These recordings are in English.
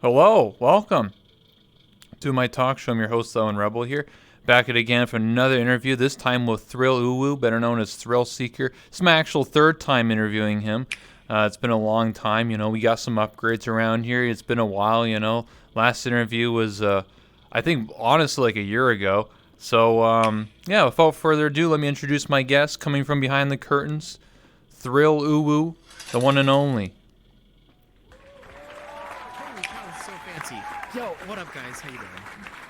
Hello, welcome to my talk show. I'm your host, Owen Rebel here. Back at it again for another interview, this time with ThrillUwU, better known as Thrill Seeker. It's my actual third time interviewing him. It's been a long time, we got some upgrades around here. It's been a while, Last interview was, I think, honestly, like a year ago. So, yeah, without further ado, let me introduce my guest coming from behind the curtains, ThrillUwU, the one and only. Yo, what up, guys? How you doing?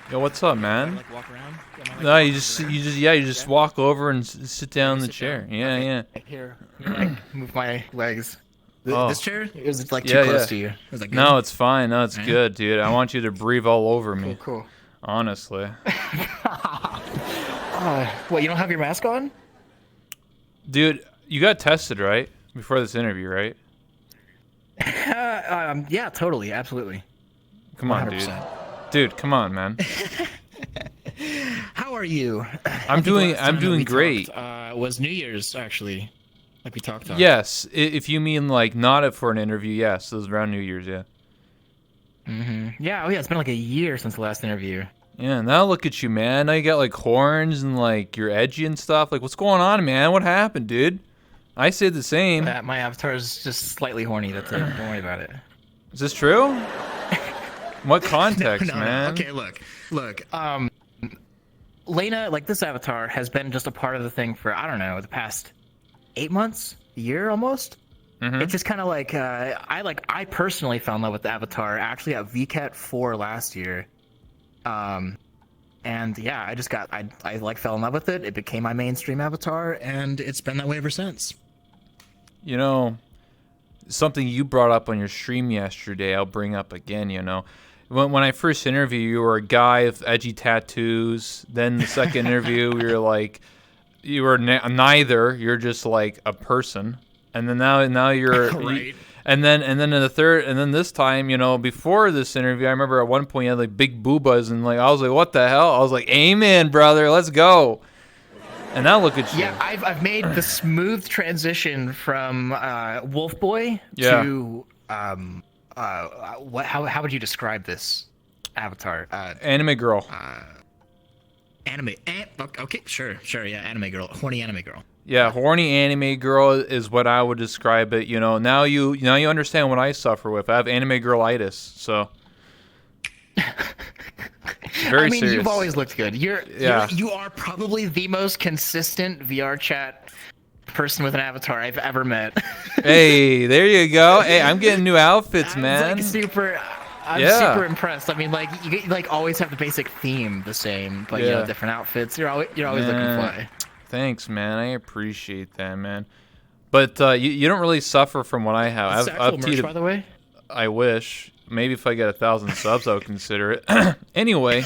Yo, what's up, man? Like walk around? No, you just walk over and sit down in the chair. Yeah, okay. yeah. Here, move my legs. Oh. This chair is like too close to you. Is that good? No, it's fine. No, it's good, dude. I want you to breathe all over me. Cool. Honestly. What? You don't have your mask on? Dude, you got tested, right? Before this interview, right? Yeah, totally, absolutely. Come on, 100%. Dude, come on, man. How are you? I'm doing great. Was New Year's actually, like we talked about? Yes, if you mean like not for an interview, yes, it was around New Year's, yeah. Yeah. Oh yeah, it's been like a year since the last interview. Yeah, now look at you, man. Now you got like horns and like you're edgy and stuff. Like, what's going on, man? What happened, dude? I said the same. My avatar is just slightly horny. That's it. Don't worry about it. Is this true? What context, no, man? Okay, look. Lena, like this avatar, has been just a part of the thing for, I don't know, the past 8 months, a year almost. It's just kind of like, I personally fell in love with the avatar actually at VCAT 4 last year. And yeah, I like fell in love with it. It became my mainstream avatar, and it's been that way ever since. You know, something you brought up on your stream yesterday, I'll bring up again, When I first interviewed you, you were a guy with edgy tattoos. Then the second interview, you were like, you were neither. You're just like a person. And then now you're right. And then in the third, and then this time, before this interview, I remember at one point you had like big boobas, and like I was like, what the hell? I was like, amen, brother, let's go. And now look at you. Yeah, I've made the smooth transition from Wolf Boy to how would you describe this avatar? Anime girl. Anime. Okay, sure, yeah, anime girl, horny anime girl. Yeah, horny anime girl is what I would describe it. Now you understand what I suffer with. I have anime girlitis, so very serious. You've always looked good. You are probably the most consistent VR chat person with an avatar I've ever met. Hey, there you go. Hey, I'm getting new outfits, man. I'm super impressed. I mean, like you always have the basic theme the same, but different outfits. You're always looking fly. Thanks, man. I appreciate that, man. But you don't really suffer from what I have. I've merch, by the way. I wish. Maybe if I get 1,000 subs, I would consider it. Anyway,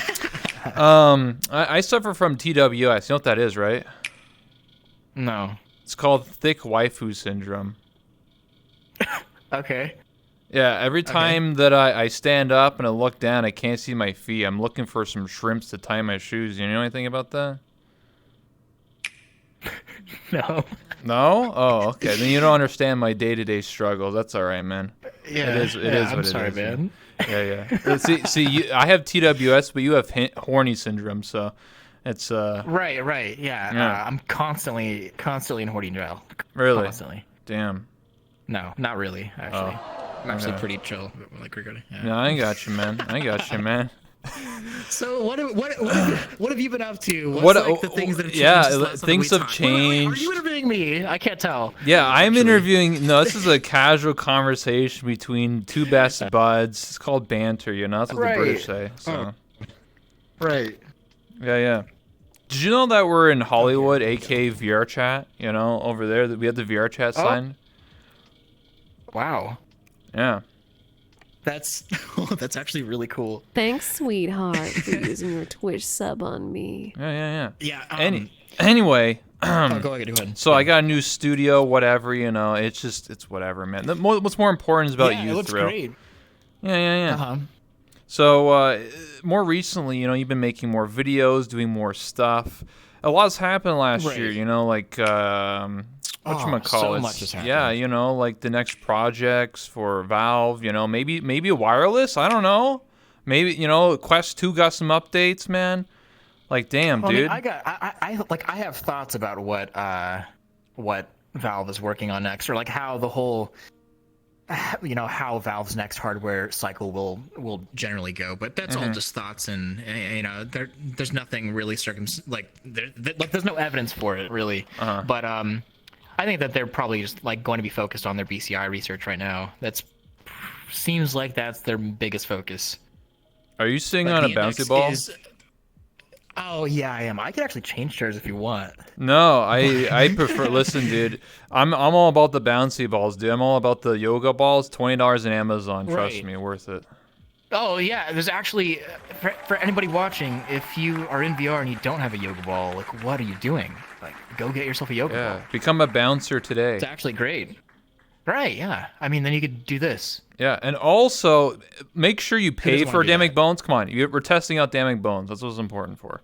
I suffer from TWS. You know what that is, right? No. It's called thick waifu syndrome. Okay. Yeah, every time that I stand up and I look down, I can't see my feet. I'm looking for some shrimps to tie my shoes. You know anything about that? No. No? Oh, okay. Then you don't understand my day-to-day struggles. That's all right, man. Yeah. It is what it is. I'm sorry, man. Yeah. See, I have TWS, but you have horny syndrome, so it's Right. Yeah. I'm constantly in hoarding jail. Really? Constantly. Damn. No, not really. Actually, I'm actually pretty chill. Like regarding. Yeah. No, I got you, man. So what have you been up to? What's like the things that have changed? Things have changed. Are you interviewing me? I can't tell. Yeah, I'm interviewing. No, this is a casual conversation between two best buds. It's called banter. That's what the British say. So. Right. Yeah. Did you know that we're in Hollywood, aka VR chat? Over there that we have the VR chat sign. Wow. Yeah. That's actually really cool. Thanks, sweetheart, for using your Twitch sub on me. Yeah. Yeah. Anyway. Go ahead. So I got a new studio, whatever, it's whatever, man. What's more important is about you, it looks Thrill. great. Yeah. So more recently, you've been making more videos, doing more stuff. A lot's happened last year, so much has happened. Yeah, like the next projects for Valve, maybe wireless, I don't know. Maybe, Quest 2 got some updates, man. Like, damn, dude. I mean, I have thoughts about what Valve is working on next, or like how the whole how Valve's next hardware cycle will generally go, but that's all just thoughts, and there's nothing really there's no evidence for it really. But I think that they're probably just like going to be focused on their BCI research right now. Seems like that's their biggest focus. Are you sitting on a bouncy ball? Oh yeah, I am. I could actually change chairs if you want. No, I prefer. Listen, dude, I'm all about the bouncy balls, dude. I'm all about the yoga balls. $20 on Amazon. Trust me, worth it. Oh yeah, there's actually for anybody watching, if you are in VR and you don't have a yoga ball, like what are you doing? Like go get yourself a yoga ball. Become a bouncer today. It's actually great. Right? Yeah. I mean, then you could do this. Yeah, and also make sure you pay for Damning Bones. Come on, we're testing out Damning Bones. That's what it's important for.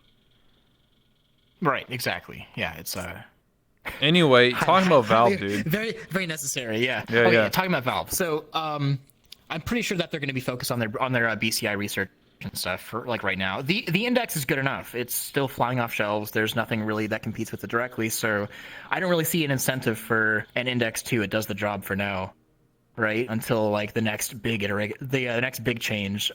Right, exactly. Yeah, it's Anyway, talking about Valve, dude. Very, very necessary. Yeah. Yeah. Talking about Valve. So, I'm pretty sure that they're going to be focused on their BCI research and stuff for like right now. The index is good enough. It's still flying off shelves. There's nothing really that competes with it directly. So, I don't really see an incentive for an index 2. It does the job for now, right? Until like the next big next big change,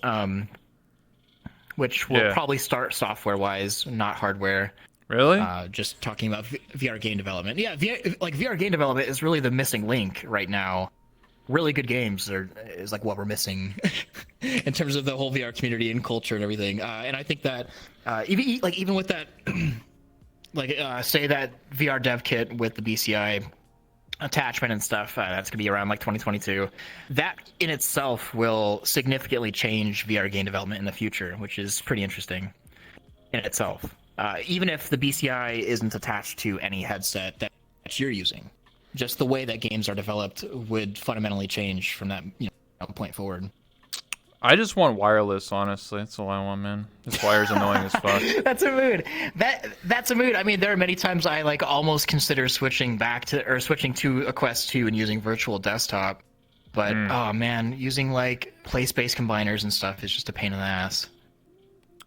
which will probably start software-wise, not hardware. Really? Just talking about VR game development. Yeah, VR game development is really the missing link right now. Really good games is like what we're missing in terms of the whole VR community and culture and everything. And I think that even with that, say that VR dev kit with the BCI attachment and stuff, that's gonna be around like 2022. That in itself will significantly change VR game development in the future, which is pretty interesting in itself. Even if the BCI isn't attached to any headset that you're using, just the way that games are developed would fundamentally change from that point forward. I just want wireless, honestly. That's all I want, man. This wire's annoying as fuck. That's a mood. That's a mood. I mean, there are many times I like almost consider switching to a Quest 2 and using virtual desktop, but oh man, using like place-based combiners and stuff is just a pain in the ass.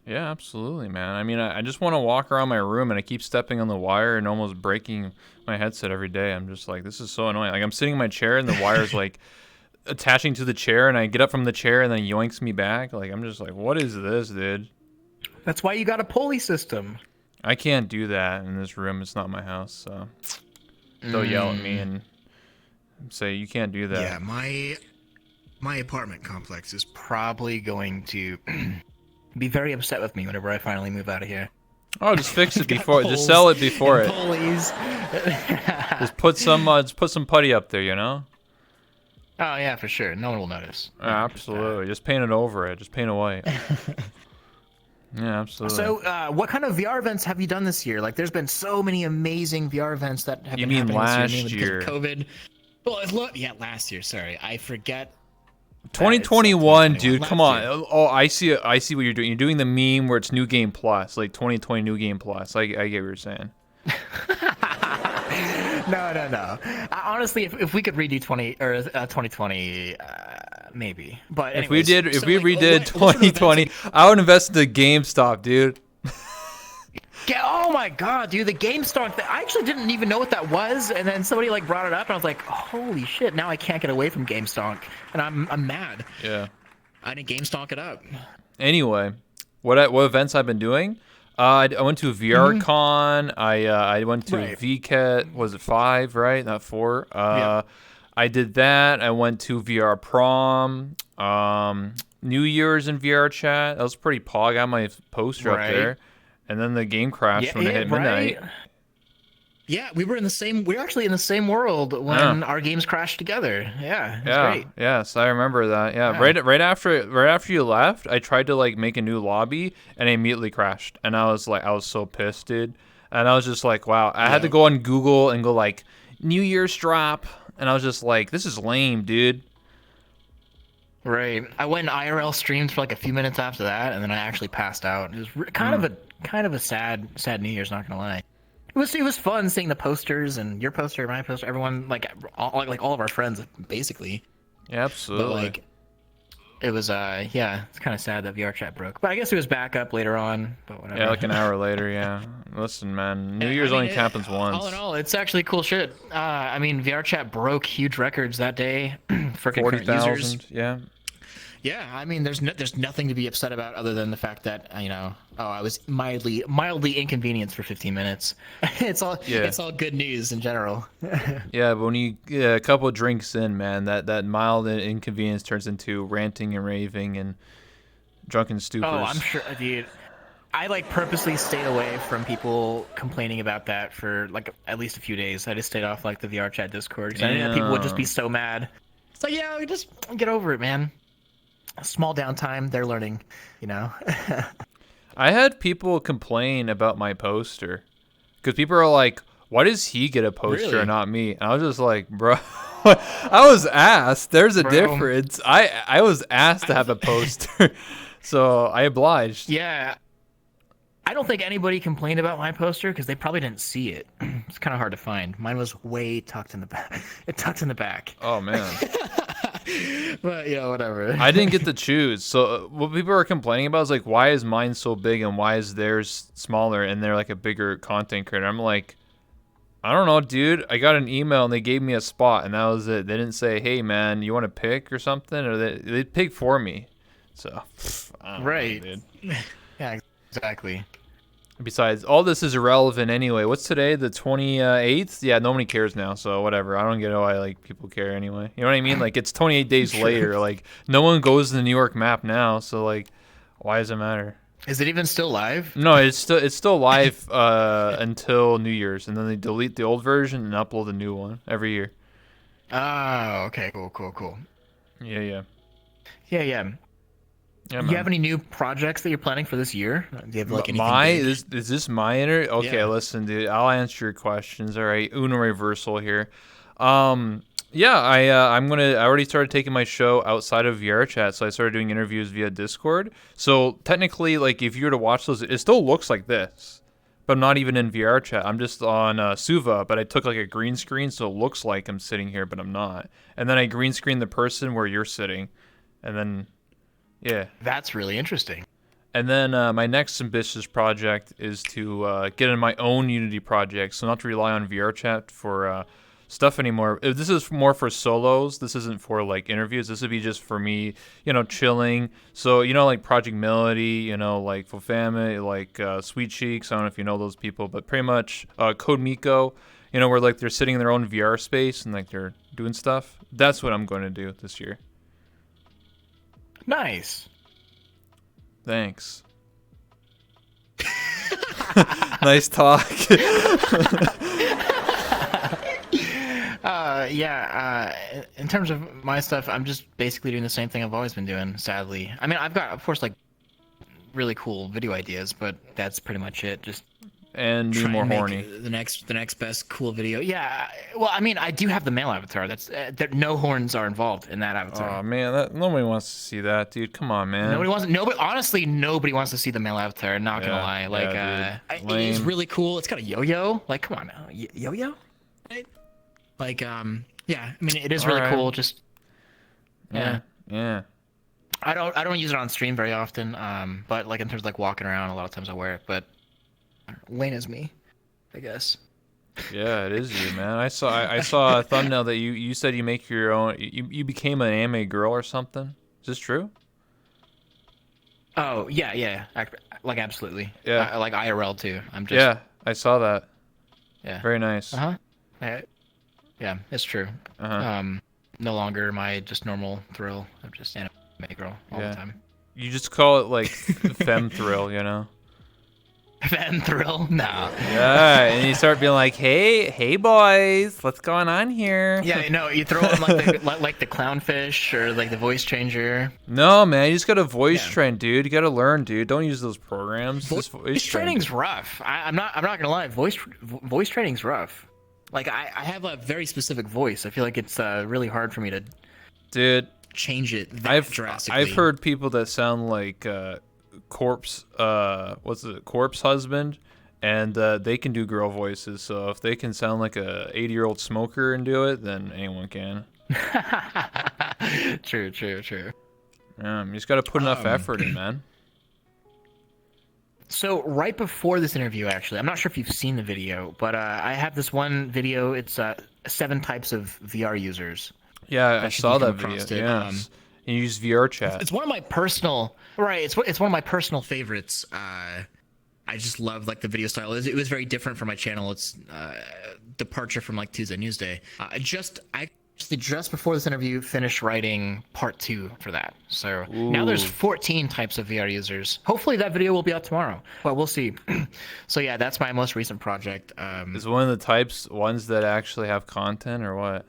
Yeah, absolutely, man. I mean, I just want to walk around my room, and I keep stepping on the wire and almost breaking my headset every day. I'm just like, this is so annoying. Like, I'm sitting in my chair, and the wire's, like, attaching to the chair, and I get up from the chair, and then it yoinks me back. Like, I'm just like, what is this, dude? That's why you got a pulley system. I can't do that in this room. It's not my house, so they'll yell at me and say, you can't do that. Yeah, my apartment complex is probably going to be very upset with me whenever I finally move out of here. Oh, just fix it before. Just sell it before it. Pulleys. Just put some putty up there, Oh yeah, for sure. No one will notice. Absolutely. Just paint it over it. Just paint it white. Yeah, absolutely. So, what kind of VR events have you done this year? Like, there's been so many amazing VR events that have been happening last this year year? Because of COVID. Well, last year. Sorry, I forget. 2021, dude, come on. Oh, I see what you're doing. You're doing the meme where it's New Game Plus, like 2020 New Game Plus. I get what you're saying. No. Honestly, if we could redo 2020, maybe. But anyways, if we redid 2020, I would invest in the GameStop, dude. Oh my god, dude, the GameStop thing. I actually didn't even know what that was, and then somebody like brought it up, and I was like, holy shit, now I can't get away from GameStop, and I'm mad. Yeah. I didn't GameStop it up. Anyway, what events I've been doing? I went to VRCon. I went to VCAT. Was it 5, right? Not 4. Yeah. I did that. I went to VR Prom. New Year's in VR chat. That was pretty pog. I got my poster up there. And then the game crashed when it hit midnight. Yeah, we were actually in the same world when our games crashed together. Yeah, it was great. Yes, I remember that. Yeah. Right after you left, I tried to like make a new lobby and it immediately crashed. And I was so pissed, dude. And I was just like, wow. I had to go on Google and go like New Year's drop, and I was just like, this is lame, dude. Right. I went IRL streamed for like a few minutes after that, and then I actually passed out. It was kind of a sad New Year's, not gonna lie. it was fun seeing the posters and your poster, my poster, everyone like all of our friends basically. Yeah, But absolutely. like it was yeah, it's kind of sad that VR chat broke. But I guess it was back up later on. But whatever. Yeah, like an hour later. Yeah. Listen, man, New Yeah, Year's I mean, only happens once. all in all, it's actually cool shit. I mean, VR chat broke huge records that day for concurrent users. 40,000. Yeah. Yeah, I mean, there's nothing to be upset about other than the fact that I was mildly inconvenienced for 15 minutes. It's all good news in general. Yeah, but when you get a couple of drinks in, man, that mild inconvenience turns into ranting and raving and drunken stupors. Oh, I'm sure, dude. I like purposely stayed away from people complaining about that for like at least a few days. I just stayed off like the VR chat Discord because I knew that people would just be so mad. It's like, yeah, we just get over it, man. Small downtime, they're learning, you know. I had people complain about my poster because people are like, "Why does he get a poster Really? and not me?" And I was just like, "Bro, I was asked. There's a Bro. difference. I was asked to have a poster, so I obliged." Yeah. I don't think anybody complained about my poster because they probably didn't see it. It's kind of hard to find. Mine was way tucked in the back. It tucked in the back. Oh man. But whatever. I didn't get to choose. So what people are complaining about is like, why is mine so big and why is theirs smaller and they're like a bigger content creator? I'm like, I don't know, dude. I got an email and they gave me a spot and that was it. They didn't say, hey man, you want to pick or something, or they picked for me. So I don't Right. know, dude. Yeah, exactly. Besides, all this is irrelevant anyway. What's today? The 28th? Yeah, nobody cares now, so whatever. I don't get why like people care anyway. You know what I mean? Like it's 28 days later. Like no one goes to the New York map now, so like why does it matter? Is it even still live? No, it's still live until New Year's, and then they delete the old version and upload the new one every year. Oh, okay, cool. Yeah, yeah. Yeah. Yeah, Do you have any new projects that you're planning for this year? Do you have like anything big? Is this my interview? Okay, Yeah. listen, dude. I'll answer your questions. All right, Uno reversal here. Yeah, I already started taking my show outside of VR chat, so I started doing interviews via Discord. So technically, like if you were to watch those, it still looks like this, but I'm not even in VR chat. I'm just on Suva, but I took like a green screen, so it looks like I'm sitting here, but I'm not. And then I green screen the person where you're sitting, and then. Yeah. That's really interesting. And then my next ambitious project is to get in my own Unity project, so not to rely on VRChat for stuff anymore. This is more for solos. This isn't for like interviews. This would be just for me, chilling. So like Project Melody, like Fofame, like Sweet Cheeks. I don't know if you know those people, but pretty much Code Miko. Where like they're sitting in their own VR space and like they're doing stuff. That's what I'm going to do this year. Nice. Thanks. Nice talk. In terms of my stuff, I'm just basically doing the same thing I've always been doing, sadly. I mean, I've got, of course, like, really cool video ideas, but that's pretty much it. Just and be try more and make horny. the next best cool video. Yeah, well, I mean, I do have the male avatar. That's that no horns are involved in that avatar. Oh man, nobody wants to see that, dude. Come on, man. Honestly, nobody wants to see the male avatar. Not gonna lie, like, it is really cool. It's got a yo-yo. Like, come on now, yo-yo. Right? Like, yeah. I mean, it is really cool. Just yeah. I don't use it on stream very often. But like in terms of like walking around, a lot of times I wear it. But Wayne is me, I guess. Yeah, it is you, man. I saw a thumbnail that you said you make your own. You became an anime girl or something. Is this true? Oh yeah. Like absolutely. Yeah. Like IRL too. I'm just. Yeah, I saw that. Yeah. Very nice. Yeah, it's true. No longer my just normal thrill. I'm just anime girl all the time. You just call it like femme thrill, Fan thrill? No. Yeah, and you start being like, hey boys, what's going on here? Yeah, you throw in like the clownfish or like the voice changer. No, man, you just gotta voice train, dude. You gotta learn, dude. Don't use those programs. Voice training's rough. I'm not gonna lie. Voice training's rough. Like I have a very specific voice. I feel like it's really hard for me to, dude, change it drastically. I've heard people that sound like corpse husband, and they can do girl voices. So if they can sound like a 80-year-old smoker and do it, then anyone can. True. You just got to put enough effort in, man. So right before this interview, actually, I'm not sure if you've seen the video, but I have this one video. It's 7 types of VR users. Yeah, I saw that video. Yeah, you use VR chat. It's one of my personal It's one of my personal favorites. I just love like the video style. It was very different from my channel. It's departure from like Tuesday Newsday. I just before this interview finished writing part 2 for that. So now there's 14 types of VR users. Hopefully that video will be out tomorrow, but we'll see. So yeah, that's my most recent project. Is one of the types ones that actually have content or what?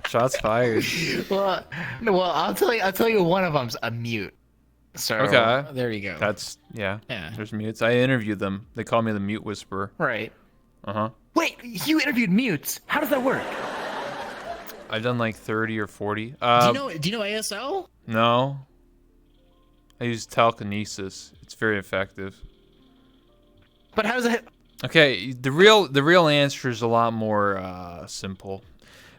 Shots fired. Well, I'll tell you one of them's a mute. So okay, there you go. That's yeah. There's mutes. I interviewed them. They call me the mute whisperer. Right. Uh-huh. Wait, you interviewed mutes. How does that work? I've done like 30 or 40. Do you know ASL? No. I use telekinesis. It's very effective. But how does it? Okay, the real answer is a lot more simple.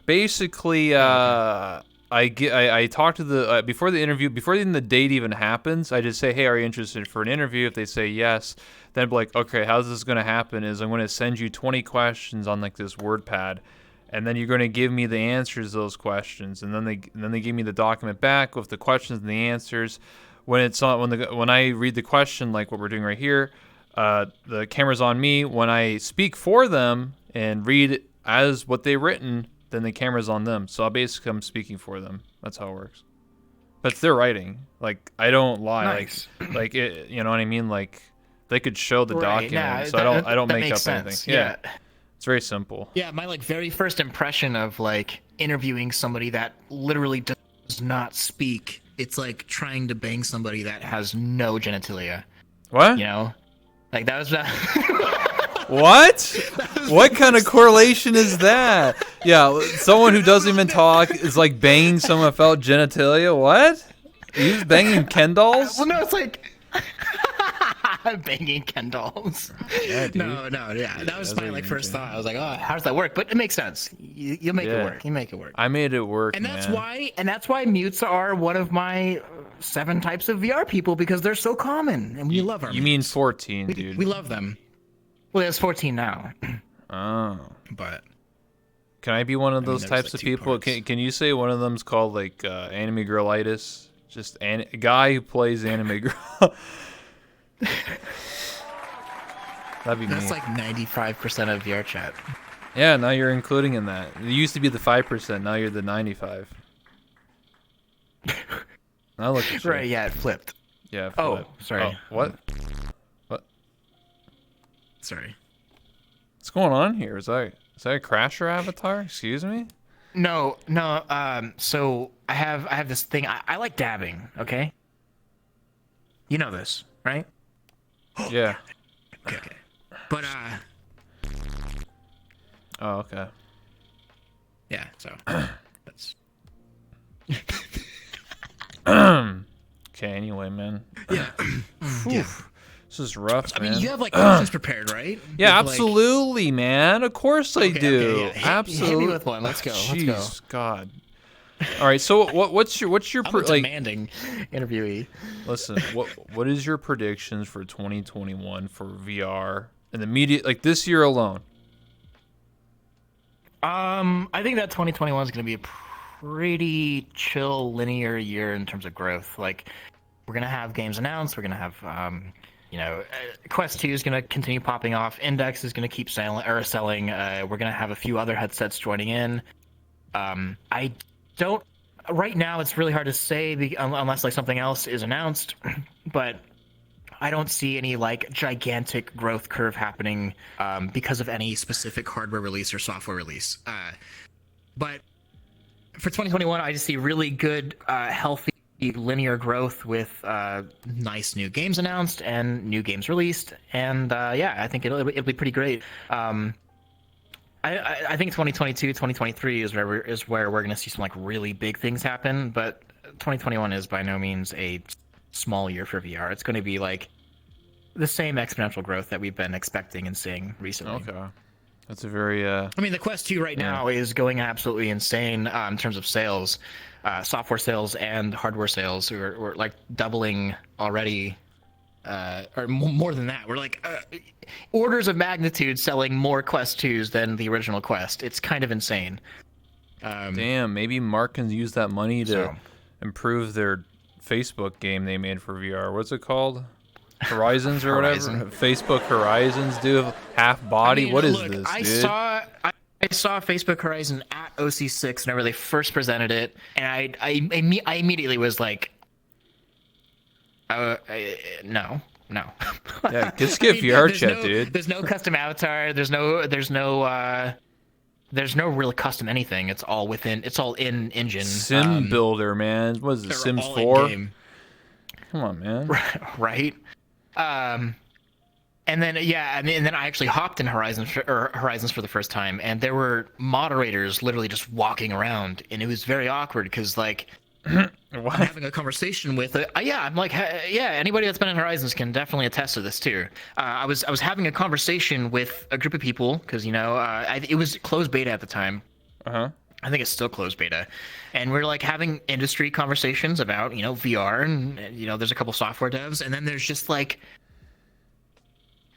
Basically, I talk to the before the interview, before even the date even happens. I just say, hey, are you interested for an interview? If they say yes, then I'd be like, okay, how's this going to happen? Is I'm going to send you 20 questions on like this WordPad, and then you're going to give me the answers to those questions, and then they give me the document back with the questions and the answers. When I read the question, like what we're doing right here, the camera's on me. When I speak for them and read as what they've written, then the camera's on them. So I'm speaking for them. That's how it works. But it's their writing. Like, I don't lie. Nice. Like it, you know what I mean? Like, they could show the document. Nah, so I don't make up sense. anything. Yeah. It's very simple. Yeah, my like very first impression of like interviewing somebody that literally does not speak. It's like trying to bang somebody that has no genitalia. What? You know? Like that was What? What kind of correlation is that? Yeah, someone who doesn't even talk is like banging someone without genitalia. What? Are you banging Ken dolls? Well, no, it's like banging Ken dolls. Yeah, dude. No, yeah. That was my like first thought. I was like, oh, how does that work? But it makes sense. You make it work. You make it work. I made it work, and that's why mutes are one of my 7 types of VR people, because they're so common and we love them. You mean 14, dude? We love them. Well, there's 14 now. Oh. But can I be one of those types of people? Can you say one of them's called like anime girlitis? Just a guy who plays anime girl. That'd be That's me. like 95% of VR chat. Yeah, now you're including in that. You used to be the 5%. Now you're the 95. Now look at you. Right? Yeah, it flipped. Yeah. Oh, flip. sorry. Oh, what? What? Sorry. What's going on here? Is that a crasher avatar? Excuse me? No. So I have this thing. I like dabbing. Okay. You know this, right? Yeah. Okay. But Oh, okay. yeah. So that's. Okay. Anyway, man. Yeah. Yeah. This is rough, man. I mean, you have like questions prepared, right? Yeah, With, like- absolutely, man. Of course I do. Okay, yeah. Absolutely. Hit me with one. Let's go. Jeez, Let's go. God. All right. So what's your I'm a demanding interviewee. Listen, what is your predictions for 2021 for VR and the media, like this year alone? I think that 2021 is going to be a pretty chill, linear year in terms of growth. Like, we're going to have games announced. We're going to have, Quest 2 is going to continue popping off. Index is going to keep selling. We're going to have a few other headsets joining in. I don't. Right now, it's really hard to say unless like something else is announced, but I don't see any like gigantic growth curve happening because of any specific hardware release or software release. But for 2021, I just see really good, healthy, linear growth with nice new games announced and new games released, and yeah, I think it'll be pretty great. I think 2022, 2023 is where we're going to see some like really big things happen, but 2021 is by no means a small year for VR. It's going to be like the same exponential growth that we've been expecting and seeing recently. Okay. That's a very I mean, the Quest 2 right now is going absolutely insane in terms of sales, software sales and hardware sales. We're like doubling already, or more than that. We're like orders of magnitude selling more Quest 2s than the original Quest. It's kind of insane. damn, maybe Mark can use that money to improve their Facebook game they made for VR. What's it called? Horizons or whatever? Facebook Horizons, dude. Half body. What is this, dude? I saw Facebook Horizon at OC6 whenever they first presented it, and I immediately was like, no. Yeah, just get VR chat, dude. There's no custom avatar. There's no real custom anything. It's all in engine. Sim builder, man. What is it? Sims 4? Come on, man. Right. And then and then I actually hopped in Horizons for the first time, and there were moderators literally just walking around, and it was very awkward because like I'm having a conversation with I'm like anybody that's been in Horizons can definitely attest to this too. I was having a conversation with a group of people because it was closed beta at the time. I think it's still closed beta, and we're like having industry conversations about VR, and there's a couple software devs, and then there's just like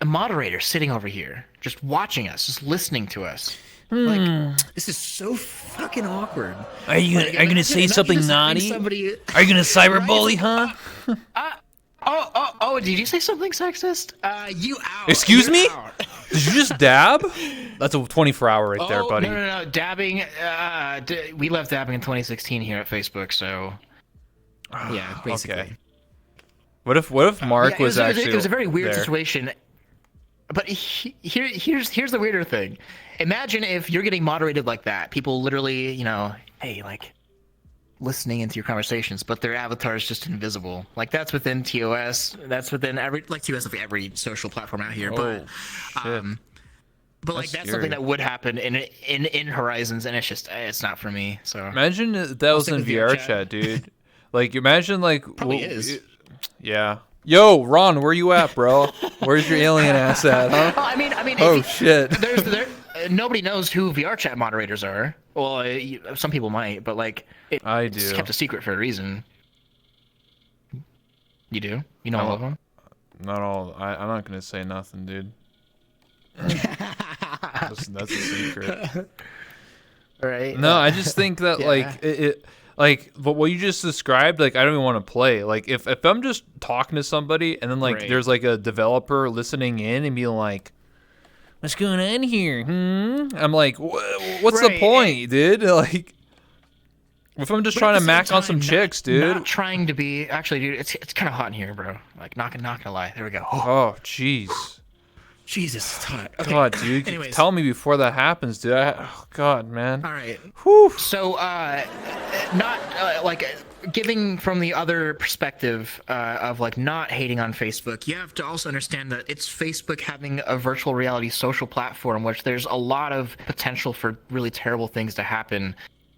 a moderator sitting over here just watching us, just listening to us. Like, this is so fucking awkward. Are you gonna say something naughty? Are you gonna cyberbully, huh? Oh, did you say something sexist? You out. Excuse me? Out. Did you just dab? That's a 24-hour right there, buddy. No. Dabbing. We left dabbing in 2016 here at Facebook, so yeah, basically. Okay. What if Mark was actually? It was a very weird there? situation. But here's the weirder thing. Imagine if you're getting moderated like that. People literally, hey, like, listening into your conversations, but their avatar is just invisible. Like, that's within TOS. That's within TOS of every social platform out here. But that's something that would happen in Horizons, and it's not for me. So imagine that was in VR chat, dude. Like, imagine like probably is. Yeah. Yo, Ron, where you at, bro? Where's your alien ass at, huh? Well, I mean. Oh shit. Nobody knows who VR chat moderators are. Well, some people might, but like it's kept a secret for a reason. You do? You know all of them? Not all. I'm not gonna say nothing, dude. that's a secret. All right. No, I just think that but what you just described, like, I don't even want to play. Like, if I'm just talking to somebody and then like there's like a developer listening in and being like, "What's going on here?" I'm like, what's the point, dude? Like, if I'm just trying to mac on some chicks, dude. Not trying to be. Actually, dude, it's kind of hot in here, bro. Like, not gonna lie. There we go. Oh, jeez. Jesus, it's hot. Okay. God, dude. Anyways. Tell me before that happens, dude. Oh, God, man. All right. Whew. So, not like giving from the other perspective of like not hating on Facebook, you have to also understand that it's Facebook having a virtual reality social platform, which there's a lot of potential for really terrible things to happen,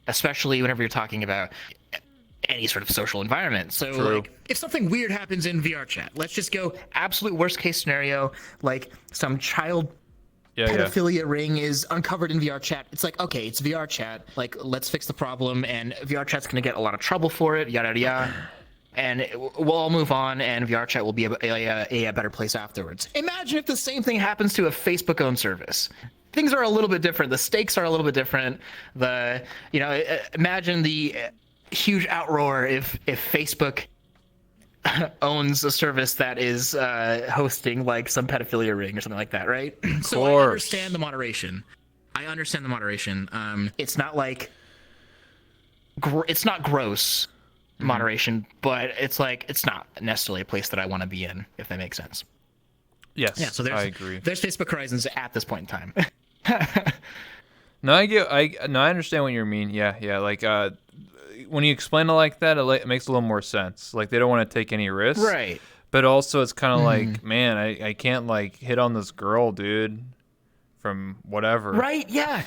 especially whenever you're talking about any sort of social environment. So like, if something weird happens in VR chat, let's just go absolute worst case scenario, like some child pedophilia ring is uncovered in VR chat. It's like, okay, it's VR chat. Like, let's fix the problem, and VR chat's going to get a lot of trouble for it, yada, yada. And we'll all move on, and VR chat will be a better place afterwards. Imagine if the same thing happens to a Facebook-owned service. Things are a little bit different. The stakes are a little bit different. Imagine the huge outroar if Facebook owns a service that is hosting like some pedophilia ring or something like that, right? So I understand the moderation. It's not like it's not gross moderation, but it's like it's not necessarily a place that I want to be in, if that makes sense. Yes, yeah, so I agree. There's Facebook Horizons at this point in time. No, I understand what you mean. Yeah. Like, when you explain it like that, it makes a little more sense. Like, they don't want to take any risks, right? But also, it's kind of like, man, I can't like hit on this girl, dude, from whatever. Right? Yeah.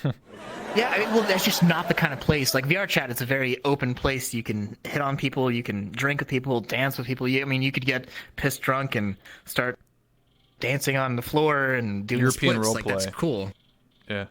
Yeah. I mean, well, that's just not the kind of place. Like VR chat, it's a very open place. You can hit on people. You can drink with people, dance with people. I mean, you could get pissed drunk and start dancing on the floor and doing European splits. role Like play. that's cool. Yeah.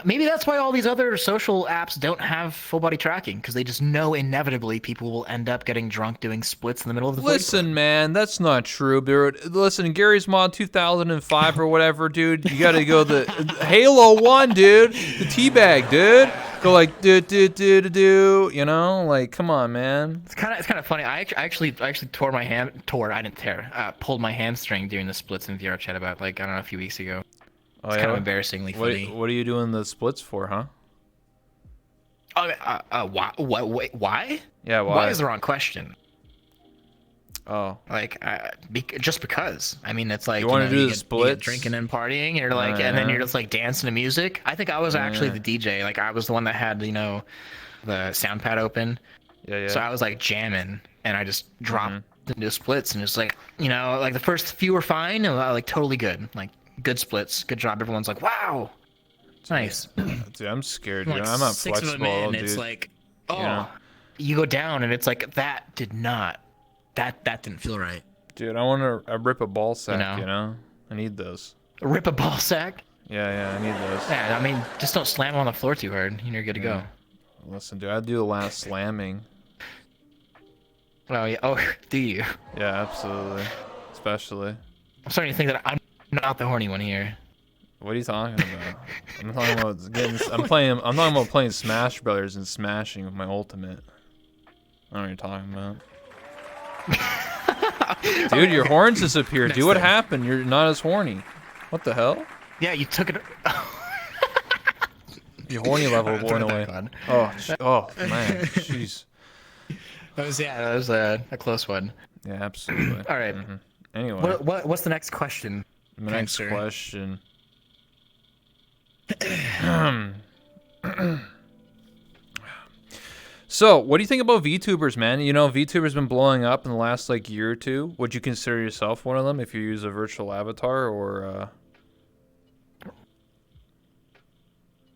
Maybe that's why all these other social apps don't have full body tracking, because they just know inevitably people will end up getting drunk doing splits in the middle of the Listen, man, that's not true, dude. Listen, Gary's Mod 2005 or whatever, dude. You gotta go the Halo 1, dude. The teabag, dude. Go like do. You know, like come on, man. It's kind of funny. I actually tore my hand. I didn't tear. Pulled my hamstring doing the splits in VR chat about like I don't know a few weeks ago. Oh, It's yeah? kind of embarrassingly funny. What are you doing the splits for, huh? Why? Why? Yeah, why? Why is the wrong question? Oh. Like, just because. I mean, it's like You wanna do the you get splits? drinking and partying, and you're like, and then you're just like dancing to music. I think I was actually the DJ. Like, I was the one that had the sound pad open. Yeah. So I was like jamming, and I just dropped into splits, and it's like like the first few were fine, and like totally good, like good splits, good job. Everyone's like, wow, nice. Dude, I'm scared, dude. Like I'm not 6 of them flexible, in, dude. it's like, oh, know? you go down, and it's like that didn't feel right. Dude, I want to rip a ball sack, You know? I need those. Rip a ball sack. Yeah, I need those. Yeah, I mean, just don't slam them on the floor too hard, and you're good to go. Listen, dude, I do a lot of slamming. Oh yeah. Oh, do you? Yeah, absolutely. Especially. I'm starting to think that I'm not the horny one here. What are you talking about? I'm talking about I'm talking about playing Smash Brothers and smashing with my ultimate. I don't know what you're talking about. Dude, your horns disappeared. Dude, what happened? You're not as horny. What the hell? Yeah, you took it. Your horny level went away. Oh man, jeez. That was a close one. Yeah, absolutely. All right. Anyway, What's the next question? the next question. So, what do you think about VTubers, man? VTubers been blowing up in the last year or two. Would you consider yourself one of them if you use a virtual avatar or?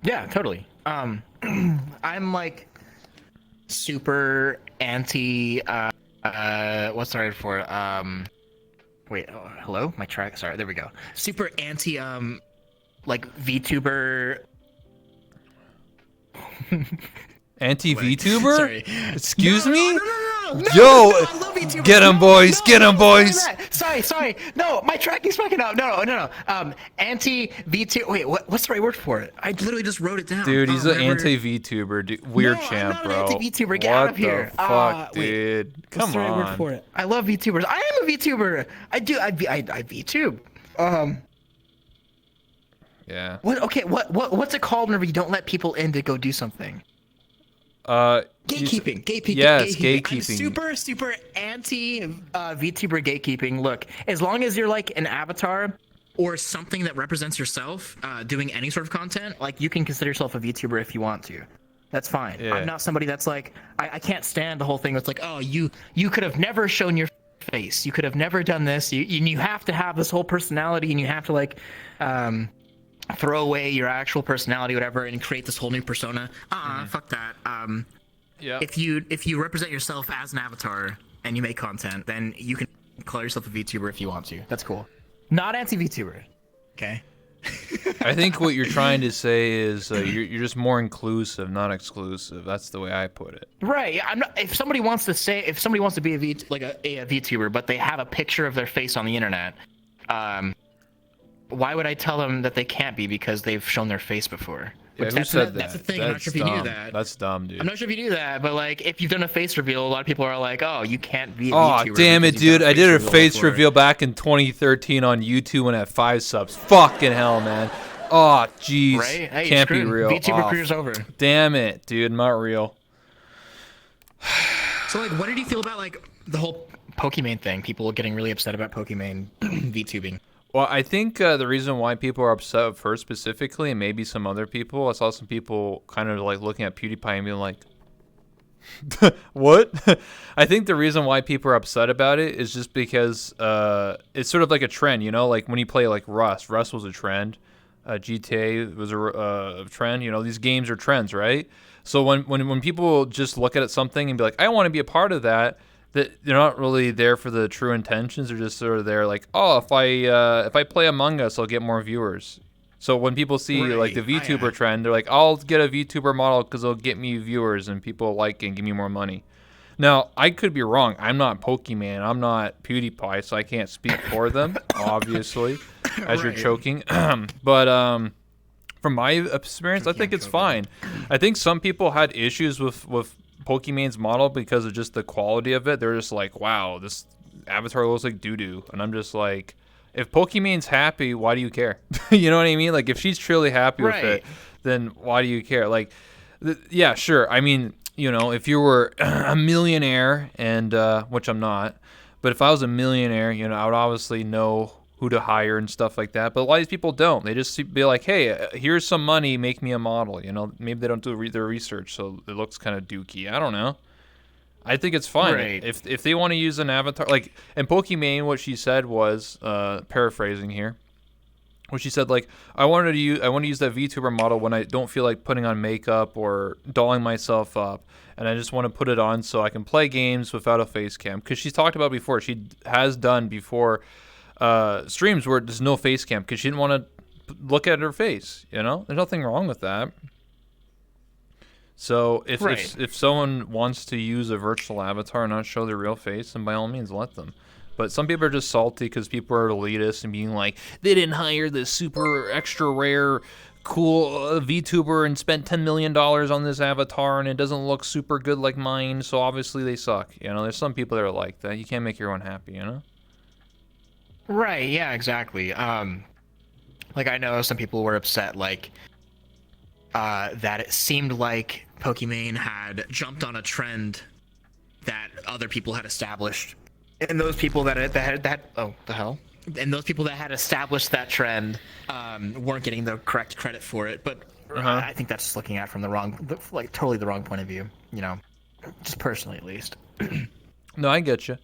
Yeah, totally. I'm like super anti. What's the word for it? Wait. Oh, hello, my track. Sorry, there we go. Super anti. Like VTuber. Anti-VTuber? Sorry. Excuse me? No, Yo, I love VTubers. get 'em, boys, get 'em, boys. Sorry. No, my tracking's fucking up. No. Anti-VTuber. Wait, what's the right word for it? I literally just wrote it down. Dude, he's an anti-VTuber. Dude. Weird champ, I'm bro. not an anti-VTuber. Get what out of here. the fuck, dude? What's Come the right word on. for it? I love VTubers. I am a VTuber. I VTube. Yeah. What's it called whenever you don't let people in to go do something? Gatekeeping. Yes, gatekeeping. gatekeeping. I'm super anti VTuber gatekeeping. Look, as long as you're like an avatar or something that represents yourself, doing any sort of content, like you can consider yourself a VTuber if you want to. That's fine. Yeah. I'm not somebody that's like I can't stand the whole thing. That's like, oh, you could have never shown your face. You could have never done this. You have to have this whole personality, and you have to throw away your actual personality, whatever, and create this whole new persona. Fuck that. Yeah. If you represent yourself as an avatar and you make content, then you can call yourself a VTuber if you want to. That's cool. Not anti-VTuber. Okay. I think what you're trying to say is you're just more inclusive, not exclusive. That's the way I put it. Right. I'm not. If somebody wants to be a VTuber, but they have a picture of their face on the internet, why would I tell them that they can't be because they've shown their face before? Yeah, who That's said the that? thing. I'm not sure if you knew that. That's dumb, dude. I'm not sure if you knew that, but like, if you've done a face reveal, a lot of people are like, "Oh, you can't be a Oh, VTuber." damn it, because you've dude. done I did a reveal face before." reveal back in 2013 on YouTube when I had 5 subs. Fucking hell, man. Oh, jeez. Right? Hey, Can't be screwed. real. VTuber Oh, career's over. damn it, dude. Not real. So, like, what did you feel about like the whole Pokimane thing? People getting really upset about Pokimane VTubing. Well, I think the reason why people are upset with her specifically, and maybe some other people, I saw some people kind of like looking at PewDiePie and being like, what? I think the reason why people are upset about it is just because it's sort of like a trend, like when you play like Rust. Rust was a trend. GTA was a trend. You know, these games are trends, right? So when people just look at something and be like, I want to be a part of that, that they're not really there for the true intentions. They're just sort of there like, oh, if I play Among Us, I'll get more viewers. So when people see like the VTuber trend, they're like, I'll get a VTuber model because it'll get me viewers and people like it and give me more money. Now, I could be wrong. I'm not Pokemon. I'm not PewDiePie, so I can't speak for them, obviously, as you're choking. But from my experience, I think it's fine. I think some people had issues with Pokemon's model because of just the quality of it. They're just like, wow, this avatar looks like doo-doo. And I'm just like, if Pokemon's happy, why do you care? You know what I mean? Like, if she's truly happy with it, then why do you care? Like, yeah, sure. I mean, you know, if you were a millionaire, and which I'm not, but if I was a millionaire, you know, I would obviously know who to hire and stuff like that. But a lot of these people don't. They just be like, hey, here's some money, make me a model. You know, maybe they don't do their research, so it looks kind of dookie. I don't know. I think it's fine. If they want to use an avatar, like, and Pokimane, what she said was, paraphrasing here, what she said, like, I want to use that VTuber model when I don't feel like putting on makeup or dolling myself up, and I just want to put it on so I can play games without a face cam. Because she's talked about before, she has done before streams where there's no face cam because she didn't want to look at her face. You know, there's nothing wrong with that. So if someone wants to use a virtual avatar and not show their real face, then by all means let them. But some people are just salty because people are elitist and being like, they didn't hire this super extra rare cool VTuber and spent $10 million on this avatar and it doesn't look super good like mine, so obviously they suck. You know, there's some people that are like that. You can't make everyone happy, you know? Right, yeah, exactly. Like, I know some people were upset, like, that it seemed like Pokimane had jumped on a trend that other people had established. And those people that oh, the hell? And those people that had established that trend weren't getting the correct credit for it. But I think that's just looking at it from the wrong, like, totally the wrong point of view, you know? Just personally, at least. No, I get you.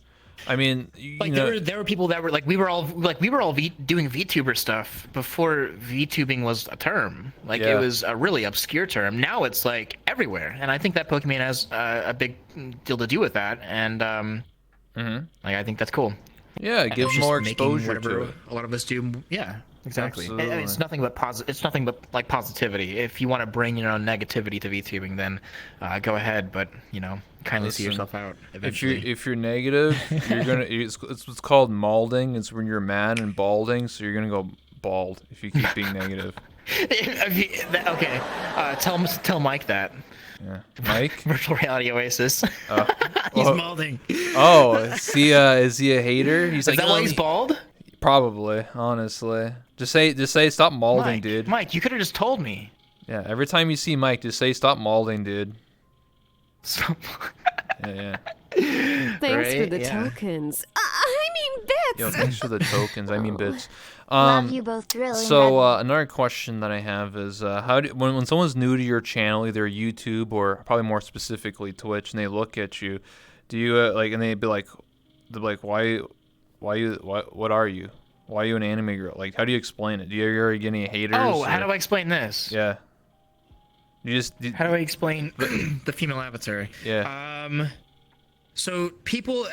I mean, like, there were people that were like, we were all doing VTuber stuff before VTubing was a term. Like, it was a really obscure term. Now it's like everywhere, and I think that Pokemon has a big deal to do with that. And like, I think that's cool. Yeah, it gives more exposure to it. A lot of us do. Yeah, exactly. Absolutely. And it's nothing but It's nothing but like positivity. If you want to bring your own negativity to VTubing, then go ahead. But, you know, kindly see yourself out eventually. If you're negative, you're gonna. It's what's called malding. It's when you're mad and balding, so you're gonna go bald if you keep being negative. Okay, tell Mike that. Yeah, Mike. Virtual reality Oasis. He's malding. Oh, is he a hater? He's is that why he's bald? Probably, honestly. Just say stop malding, dude. Mike, you could have just told me. Yeah, every time you see Mike, just say stop malding, dude. Stop. Yeah. Thanks for the tokens. I mean bits. Yo, thanks for the tokens. I mean bits. Love you both, really. So another question that I have is, when someone's new to your channel, either YouTube or probably more specifically Twitch, and they look at you, do you and they'd be like, what are you? Why are you an anime girl? Like, how do you explain it? Do you ever get any haters? Oh, how do I explain this? Yeah. How do I explain the female avatar? Yeah. So people,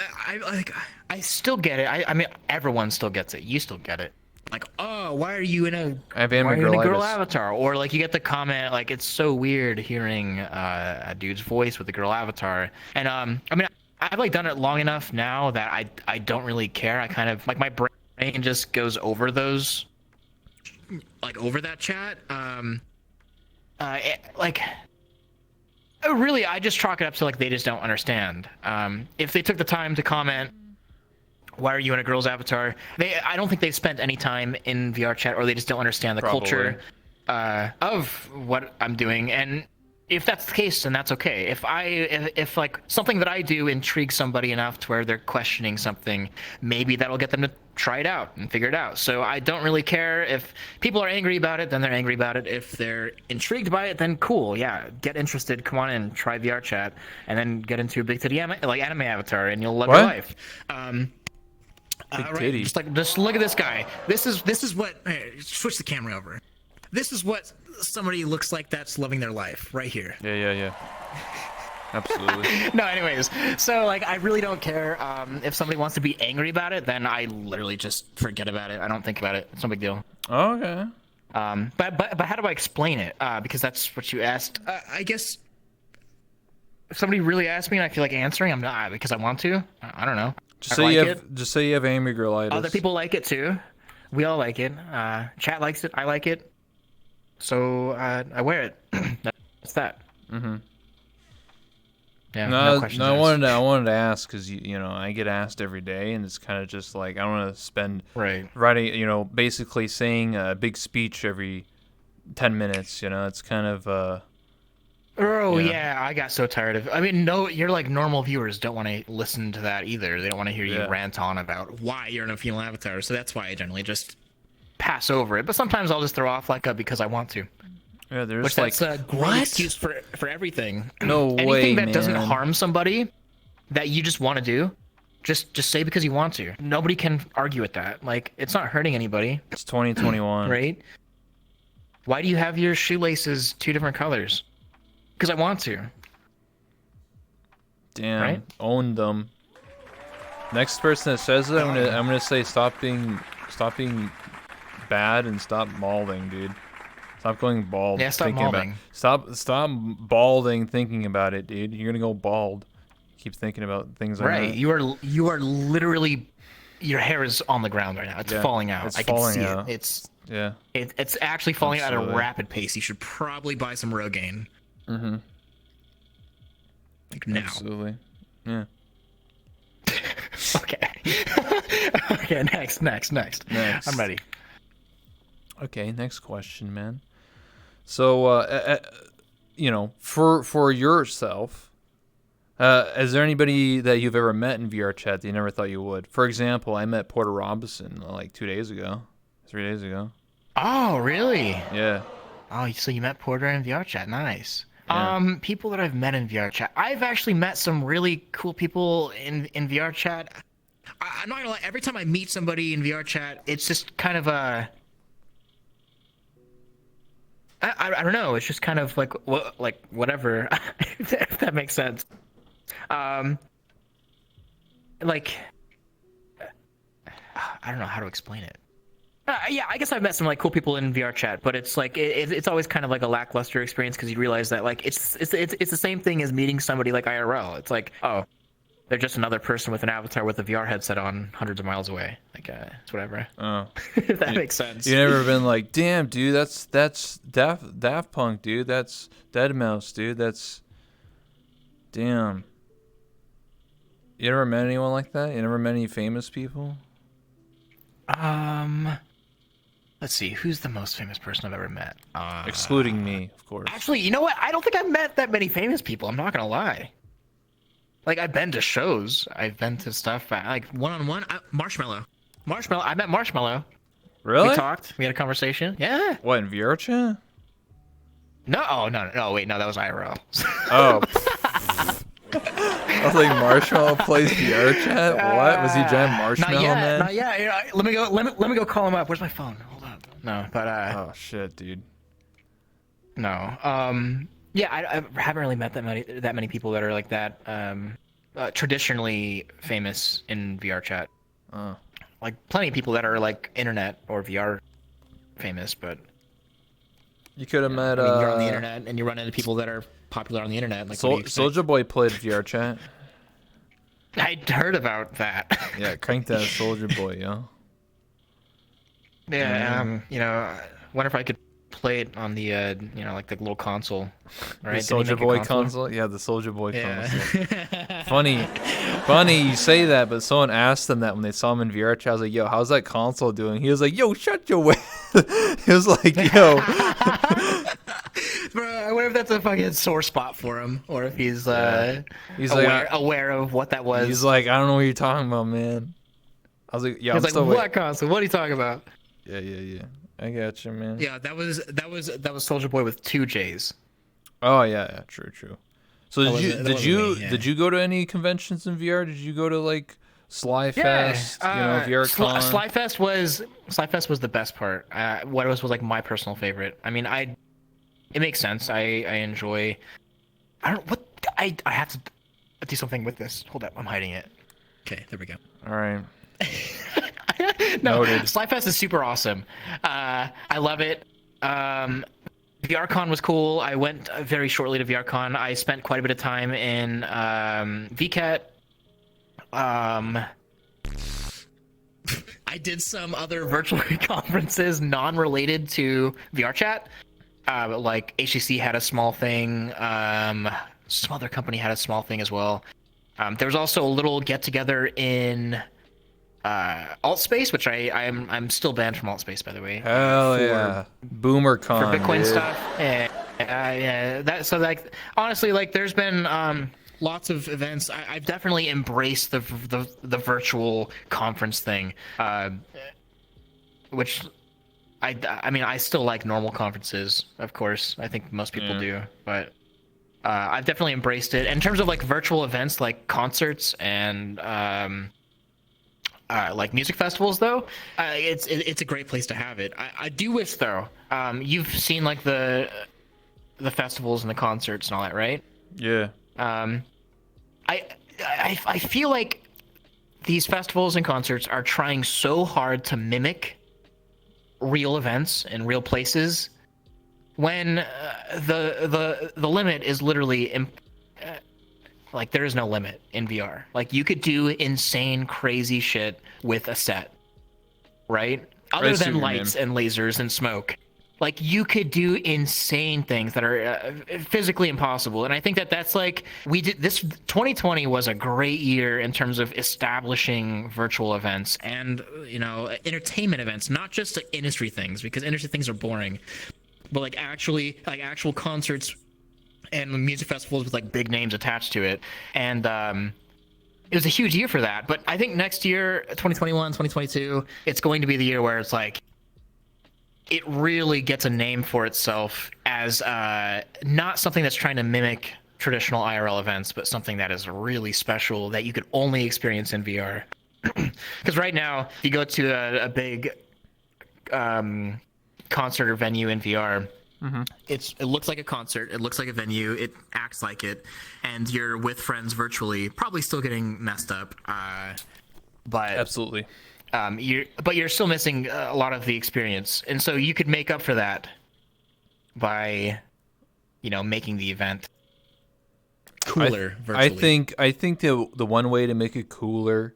I still get it. I mean, everyone still gets it. You still get it. Like, oh, why are you in a girl avatar? Or like, you get the comment like, it's so weird hearing a dude's voice with a girl avatar. And I mean, I've like done it long enough now that I don't really care. I kind of like, my brain just goes over those, like, over that chat. Really, I just chalk it up to, like, they just don't understand. If they took the time to comment, why are you in a girl's avatar? I don't think they've spent any time in VR chat, or they just don't understand the culture of what I'm doing. And if that's the case, then that's okay. If like something that I do intrigues somebody enough to where they're questioning something, maybe that'll get them to try it out and figure it out. So I don't really care. If people are angry about it, then they're angry about it. If they're intrigued by it, then cool. Yeah, get interested. Come on in, try VR chat, and then get into a big titty anime avatar, and you'll love your life. Big titty. Just look at this guy. This is what. Switch the camera over. this is what somebody looks like that's loving their life right here. Yeah. Absolutely. No, anyways, so like I really don't care. If somebody wants to be angry about it, then I literally just forget about it. I don't think about it. It's no big deal. Okay. But how do I explain it? Because that's what you asked. I guess if somebody really asked me and I feel like answering, I'm not because I want to. I don't know. Just say you have angry girlitis. Other people like it too. We all like it. Chat likes it. I like it. So I wear it. That's that. Mm-hmm. Yeah. No, questions I asked. wanted to ask because you know I get asked every day, and it's kind of just like I don't want to spend Right. writing, you know, basically saying a big speech every 10 minutes. You know, it's kind of Oh Yeah. yeah, I got so tired of. I mean, no, you're like normal viewers don't want to listen to that either. They don't want to hear you Yeah. rant on about why you're in a female avatar. So that's why I generally just pass over it. But sometimes I'll just throw off like a because I want to. yeah. There's Which like that's a great excuse for everything. no Anything way, that doesn't man. harm somebody that you just want to do, just say because you want to. Nobody can argue with that. Like it's not hurting anybody, It's 2021. right? Why do you have your shoelaces 2 different colors? Because I want to. Damn. Right? Own them. Next person that says it, I'm gonna say stop being bad and stop balding, dude. Stop going bald. Yeah, stop thinking balding. Stop balding thinking about it, dude. You're gonna go bald. Keep thinking about things like Right. that. You are literally your hair is on the ground right now. It's Yeah, falling out. it's I can falling see out. it. Yeah. It's actually falling out at a Absolutely. rapid pace. You should probably buy some Rogaine. Mm-hmm. Like now. Absolutely. Yeah. Okay. Okay, next. Next. I'm ready. Okay, next question, man. So, you know, for yourself, is there anybody that you've ever met in VR chat that you never thought you would? For example, I met Porter Robinson like 3 days ago. Oh, really? Yeah. Oh, so you met Porter in VR chat. Nice. Yeah. People that I've met in VR chat. I've actually met some really cool people in VR chat. I'm not gonna lie. Every time I meet somebody in VR chat, it's just kind of a. I don't know. It's just kind of like whatever. If that makes sense. Like. I don't know how to explain it. Yeah, I guess I've met some like cool people in VR chat, but it's like it's always kind of like a lackluster experience because you realize that like it's the same thing as meeting somebody like IRL. It's like, oh, they're just another person with an avatar with a VR headset on hundreds of miles away. Like it's whatever. Oh. If that makes sense. You never been like, damn, dude, that's Daft Punk, dude. That's Vr Mmos, dude. That's damn. You never met anyone like that? You never met any famous people? Let's see. Who's the most famous person I've ever met? Excluding me, of course. Actually, you know what? I don't think I've met that many famous people. I'm not gonna lie. Like I've been to shows. I've been to stuff like one-on-one. Marshmallow. I met Marshmallow. Really? We talked. We had a conversation. Yeah. What, in VR chat? No. Wait, no, that was IRL. Oh. I was like, Marshmallow plays VR chat? What? Was he giant Marshmallow Man? Not yet. You know, let me go call him up. Where's my phone? Hold on. No, but Oh, shit, dude. no. Yeah, I haven't really met that many people that are like that. Traditionally famous in VR chat. Oh. Like plenty of people that are like internet or VR famous, but You could have met, I mean, you're on the internet and you run into people that are popular on the internet. Like, what do you expect? Soulja Boy played VR chat. I'd heard about that. Yeah, crank that Soulja Boy, yo. Yeah, you know, I wonder if I could play it on the, you know, like the little console, right? The Didn't he Soulja make a Boy console? Yeah, the Soulja Boy Yeah. console. Funny you say that, but someone asked him that when they saw him in VR chat. I was like, yo, how's that console doing? He was like, yo, shut your way. He was like, yo. Bro, I wonder if that's a fucking sore spot for him, or if he's He's aware of what that was. He's like, I don't know what you're talking about, man. I was like, yeah, He's I'm like, still what console? What are you talking about? Yeah. I got you, man. Yeah, that was Soulja Boy with 2 J's. Oh yeah, true. So That wasn't me, yeah. did you go to any conventions in VR? Did you go to like Slyfest, VRCon. Slyfest was the best part. What was like my personal favorite. I mean, it makes sense. I enjoy. I have to do something with this. Hold up, I'm hiding it. Okay, there we go. All right. No, Noted. Slyfest is super awesome. I love it. VRCon was cool. I went very shortly to VRCon. I spent quite a bit of time in VCAT. I did some other virtual conferences non-related to VRChat. Like HTC had a small thing. Some other company had a small thing as well. There was also a little get-together in AltSpace, which I'm still banned from AltSpace, by the way. Hell yeah, BoomerCon for Bitcoin dude. stuff. Honestly, like there's been lots of events. I've definitely embraced the virtual conference thing, which I mean I still like normal conferences, of course. I think most people do, but I've definitely embraced it. In terms of like virtual events, like concerts and like music festivals, though, it's a great place to have it. I do wish, though, you've seen like the festivals and the concerts and all that, right? Yeah. I feel like these festivals and concerts are trying so hard to mimic real events in real places when the limit is literally like there is no limit in VR. Like you could do insane crazy shit with a set, right? Other than lights and lasers and smoke. Like you could do insane things that are physically impossible. And I think that's like this 2020 was a great year in terms of establishing virtual events and, entertainment events, not just like industry things, because industry things are boring, but like actual concerts and music festivals with like big names attached to it. And it was a huge year for that. But I think next year, 2021, 2022, it's going to be the year where it's like it really gets a name for itself as not something that's trying to mimic traditional IRL events, but something that is really special that you could only experience in VR. Because right now, if you go to a big concert or venue in VR, it looks like a concert, it looks like a venue, it acts like it, and you're with friends virtually, probably still getting messed up. But Absolutely. You're still missing a lot of the experience, and so you could make up for that by, making the event cooler virtually. I think the one way to make it cooler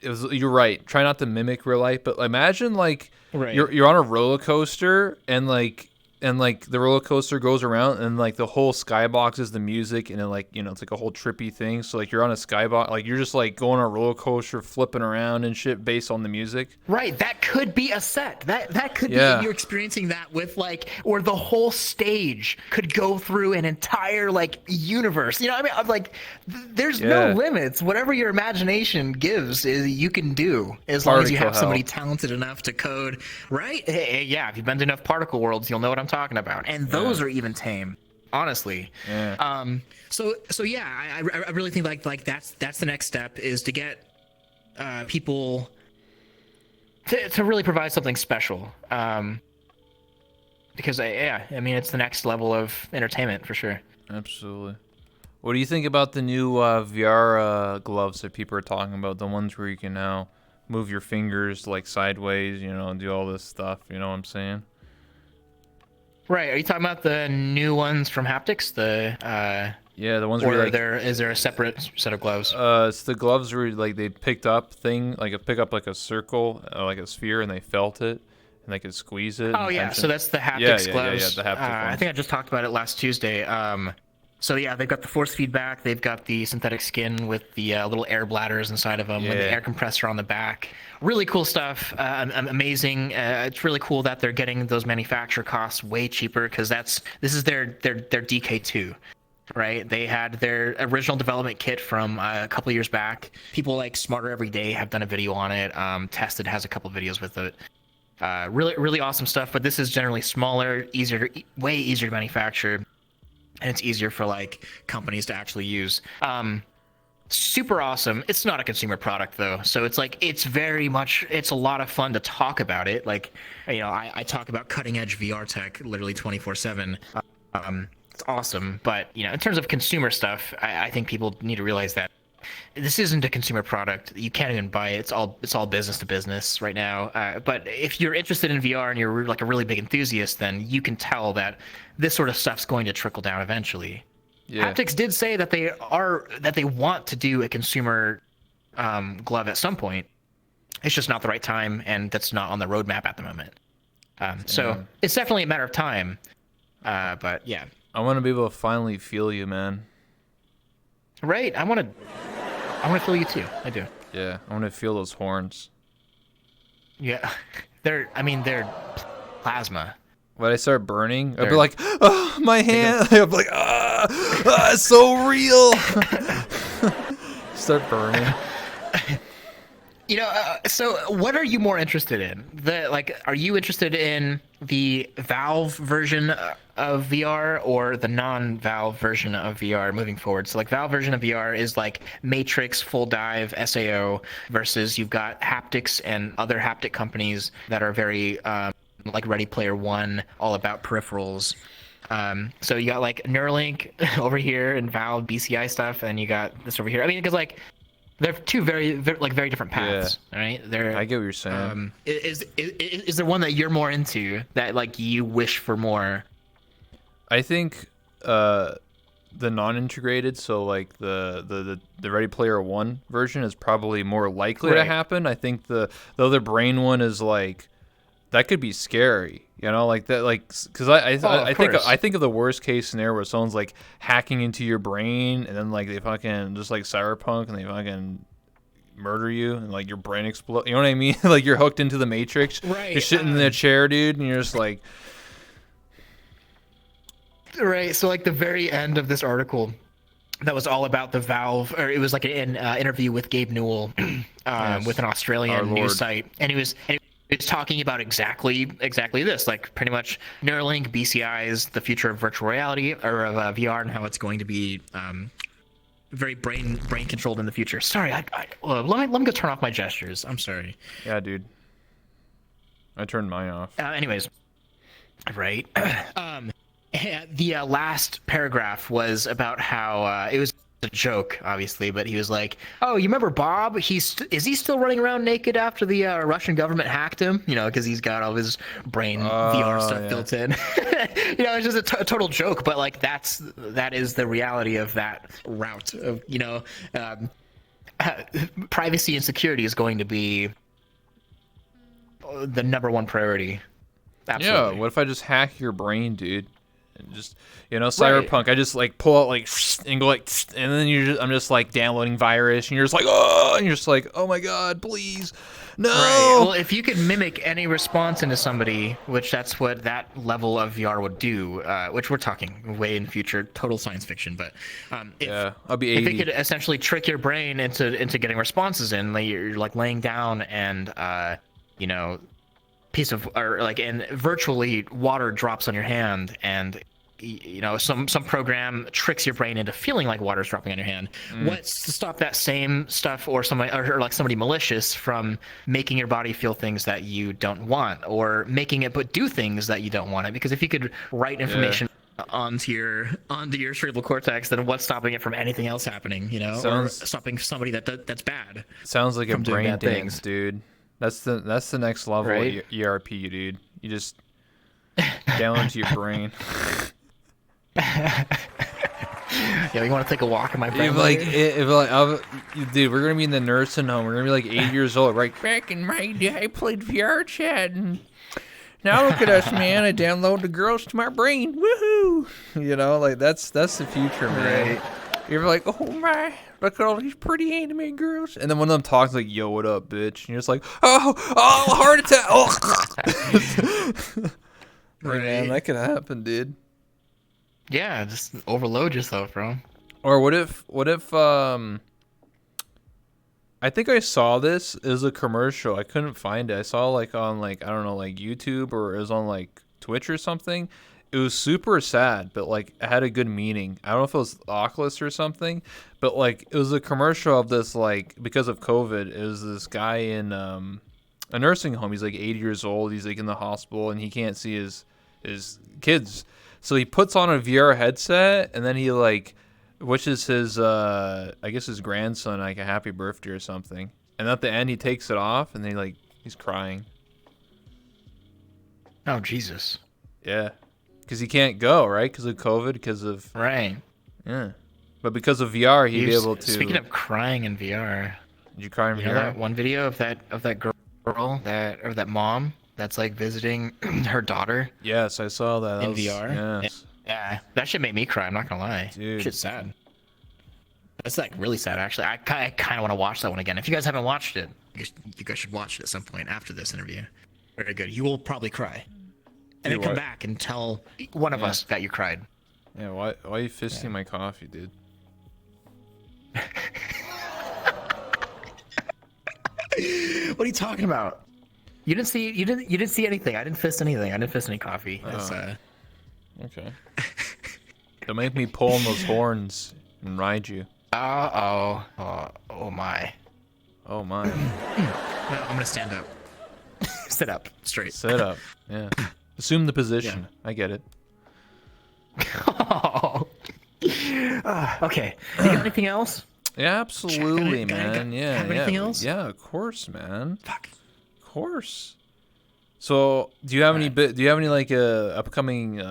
you're right. Try not to mimic real life, but imagine like you're on a roller coaster and the roller coaster goes around and like the whole skybox is the music and then like it's like a whole trippy thing. So like you're on a skybox, like you're just like going on a roller coaster, flipping around and shit based on the music. Right, that could be a set. That could be you're experiencing that with like, or the whole stage could go through an entire like universe. I mean, I'm like, there's no limits. Whatever your imagination gives, you can do as long as you have somebody talented enough to code. Right? Hey, yeah. If you've been to enough particle worlds, you'll know what I'm talking about, and those are even tame, honestly. So yeah, I really think like that's the next step, is to get people to really provide something special, because I mean it's the next level of entertainment for sure. Absolutely. What do you think about the new VR gloves that people are talking about, the ones where you can now move your fingers like sideways, and do all this stuff, you know what I'm saying? Right. Are you talking about the new ones from Haptics? The ones where is there a separate set of gloves? It's the gloves where like they pick up like a circle, like a sphere, and they felt it, and they could squeeze it. Oh yeah, so that's the Haptics gloves. Yeah, the Haptic ones. I think I just talked about it last Tuesday. So yeah, they've got the force feedback, they've got the synthetic skin with the little air bladders inside of them, and the air compressor on the back. Really cool stuff. Amazing. It's really cool that they're getting those manufacturer costs way cheaper, because this is their DK2, right? They had their original development kit from a couple years back. People like Smarter Every Day have done a video on it. Tested has a couple videos with it. Really, really awesome stuff. But this is generally smaller, way easier to manufacture. And it's easier for like companies to actually use. super awesome. It's not a consumer product though, so it's like it's a lot of fun to talk about it. Like, I talk about cutting edge VR tech literally 24/7. It's awesome, but in terms of consumer stuff, I think people need to realize that this isn't a consumer product. You can't even buy it. It's all business to business right now. But if you're interested in VR and you're like a really big enthusiast, then you can tell that this sort of stuff's going to trickle down eventually. Yeah. Haptics did say that they want to do a consumer glove at some point. It's just not the right time, and that's not on the roadmap at the moment. So it's definitely a matter of time. But yeah, I want to be able to finally feel you, man. Right. I want to feel you too. I do. Yeah, I want to feel those horns. Yeah, they're plasma. When I start burning, I'd be like, oh, my hand. I'd be like, it's so real. Start burning. So what are you more interested in? Are you interested in the Valve version of VR or the non-Valve version of VR moving forward? So like Valve version of VR is like Matrix, Full Dive, SAO, versus you've got haptics and other haptic companies that are very like Ready Player One, all about peripherals. So you got like Neuralink over here and Valve BCI stuff, and you got this over here. I mean, because like they're two very different paths, right? I get what you're saying. Is there one that you're more into that like you wish for more? I think the non-integrated, so like the Ready Player One version is probably more likely to happen. I think the other brain one is like that could be scary, like that, like because I think of the worst case scenario where someone's like hacking into your brain and then like they fucking just like Cyberpunk and they fucking murder you and like your brain explodes. You know what I mean? Like you're hooked into the Matrix. Right. You're sitting in the chair, dude, and you're just like. Right. So like the very end of this article that was all about the Valve, or it was like an interview with Gabe Newell with an Australian news site, and he was talking about exactly this, like pretty much Neuralink, BCIs, the future of virtual reality or of VR, and how it's going to be very brain controlled in the future. Sorry, let me go turn off my gestures. I'm sorry. Yeah, dude. I turned mine off. Anyways, right. The last paragraph was about how it was a joke, obviously, but he was like, "Oh, you remember Bob? Is he still running around naked after the Russian government hacked him? Because he's got all his brain VR stuff built in. It's just a total joke, but like that is the reality of that route of privacy and security is going to be the number one priority. Absolutely. Yeah. What if I just hack your brain, dude? And just Cyberpunk. I just like pull out like and go like, and then I'm just like downloading virus, and you're just like, oh, and you're just like, oh my god, please, no. Right. Well, if you could mimic any response into somebody, which that's what that level of VR would do, which we're talking way in the future, total science fiction, but I'll be 80. If it could essentially trick your brain into getting responses in, like you're like laying down and piece of and virtually water drops on your hand, and some program tricks your brain into feeling like water's dropping on your hand. What's to stop that same stuff or somebody malicious from making your body feel things that you don't want, or making it do things that you don't want it? Because if you could write information onto your cerebral cortex, then what's stopping it from anything else happening? Or stopping somebody that's bad. Sounds like a brain dance, dude. That's the next level of ERP, dude. You just down into your brain. You want to take a walk in my brain? Dude, we're gonna be in the nursing home. We're gonna be like 80 years old, right? Back in my day, I played VR chat, and now look at us, man. I download the girls to my brain. Woohoo! That's the future, man. Right. You're like, oh my, look at all these pretty anime girls. And then one of them talks like, yo, what up, bitch? And you're just like, oh, heart attack. Oh. Right. Man, that could happen, dude. Yeah, just overload yourself, bro. Or what if I think I saw this as a commercial. I couldn't find it. I saw like on I don't know, like YouTube, or it was on like Twitch or something. it was super sad, but like it had a good meaning. I don't know if it was Oculus or something, but like it was a commercial of this, like, because of COVID, it was this guy in a nursing home. He's like 80 years old. He's like in the hospital and he can't see his kids. So he puts on a VR headset and then he like wishes his I guess his grandson like a happy birthday or something. And at the end he takes it off and he's crying. Oh Jesus. Yeah. Because he can't go, right? Because of COVID, because of... Right. Yeah. But because of VR, he'd be able to... Speaking of crying in VR... Did you cry in VR? You know that one video of that girl, that mom that's like visiting her daughter? Yes, I saw that. In VR? Yes. Yeah. That shit made me cry, I'm not gonna lie. Dude. Shit's sad. That's like really sad, actually. I kind of want to watch that one again. If you guys haven't watched it, you guys should watch it at some point after this interview. Very good. You will probably cry. And then come back and tell one of us that you cried. Yeah, why are you fisting my coffee, dude? What are you talking about? You didn't see anything. I didn't fist anything. I didn't fist any coffee. Okay. Don't make me pull on those horns and ride you. Oh my. Oh my. No, I'm gonna stand up. Sit up straight. Sit up. Yeah. Assume the position. Yeah. I get it. Okay. You got anything else? Yeah, absolutely, man. Yeah. Have anything else? Yeah, of course, man. Fuck. Of course. So, do you have any like upcoming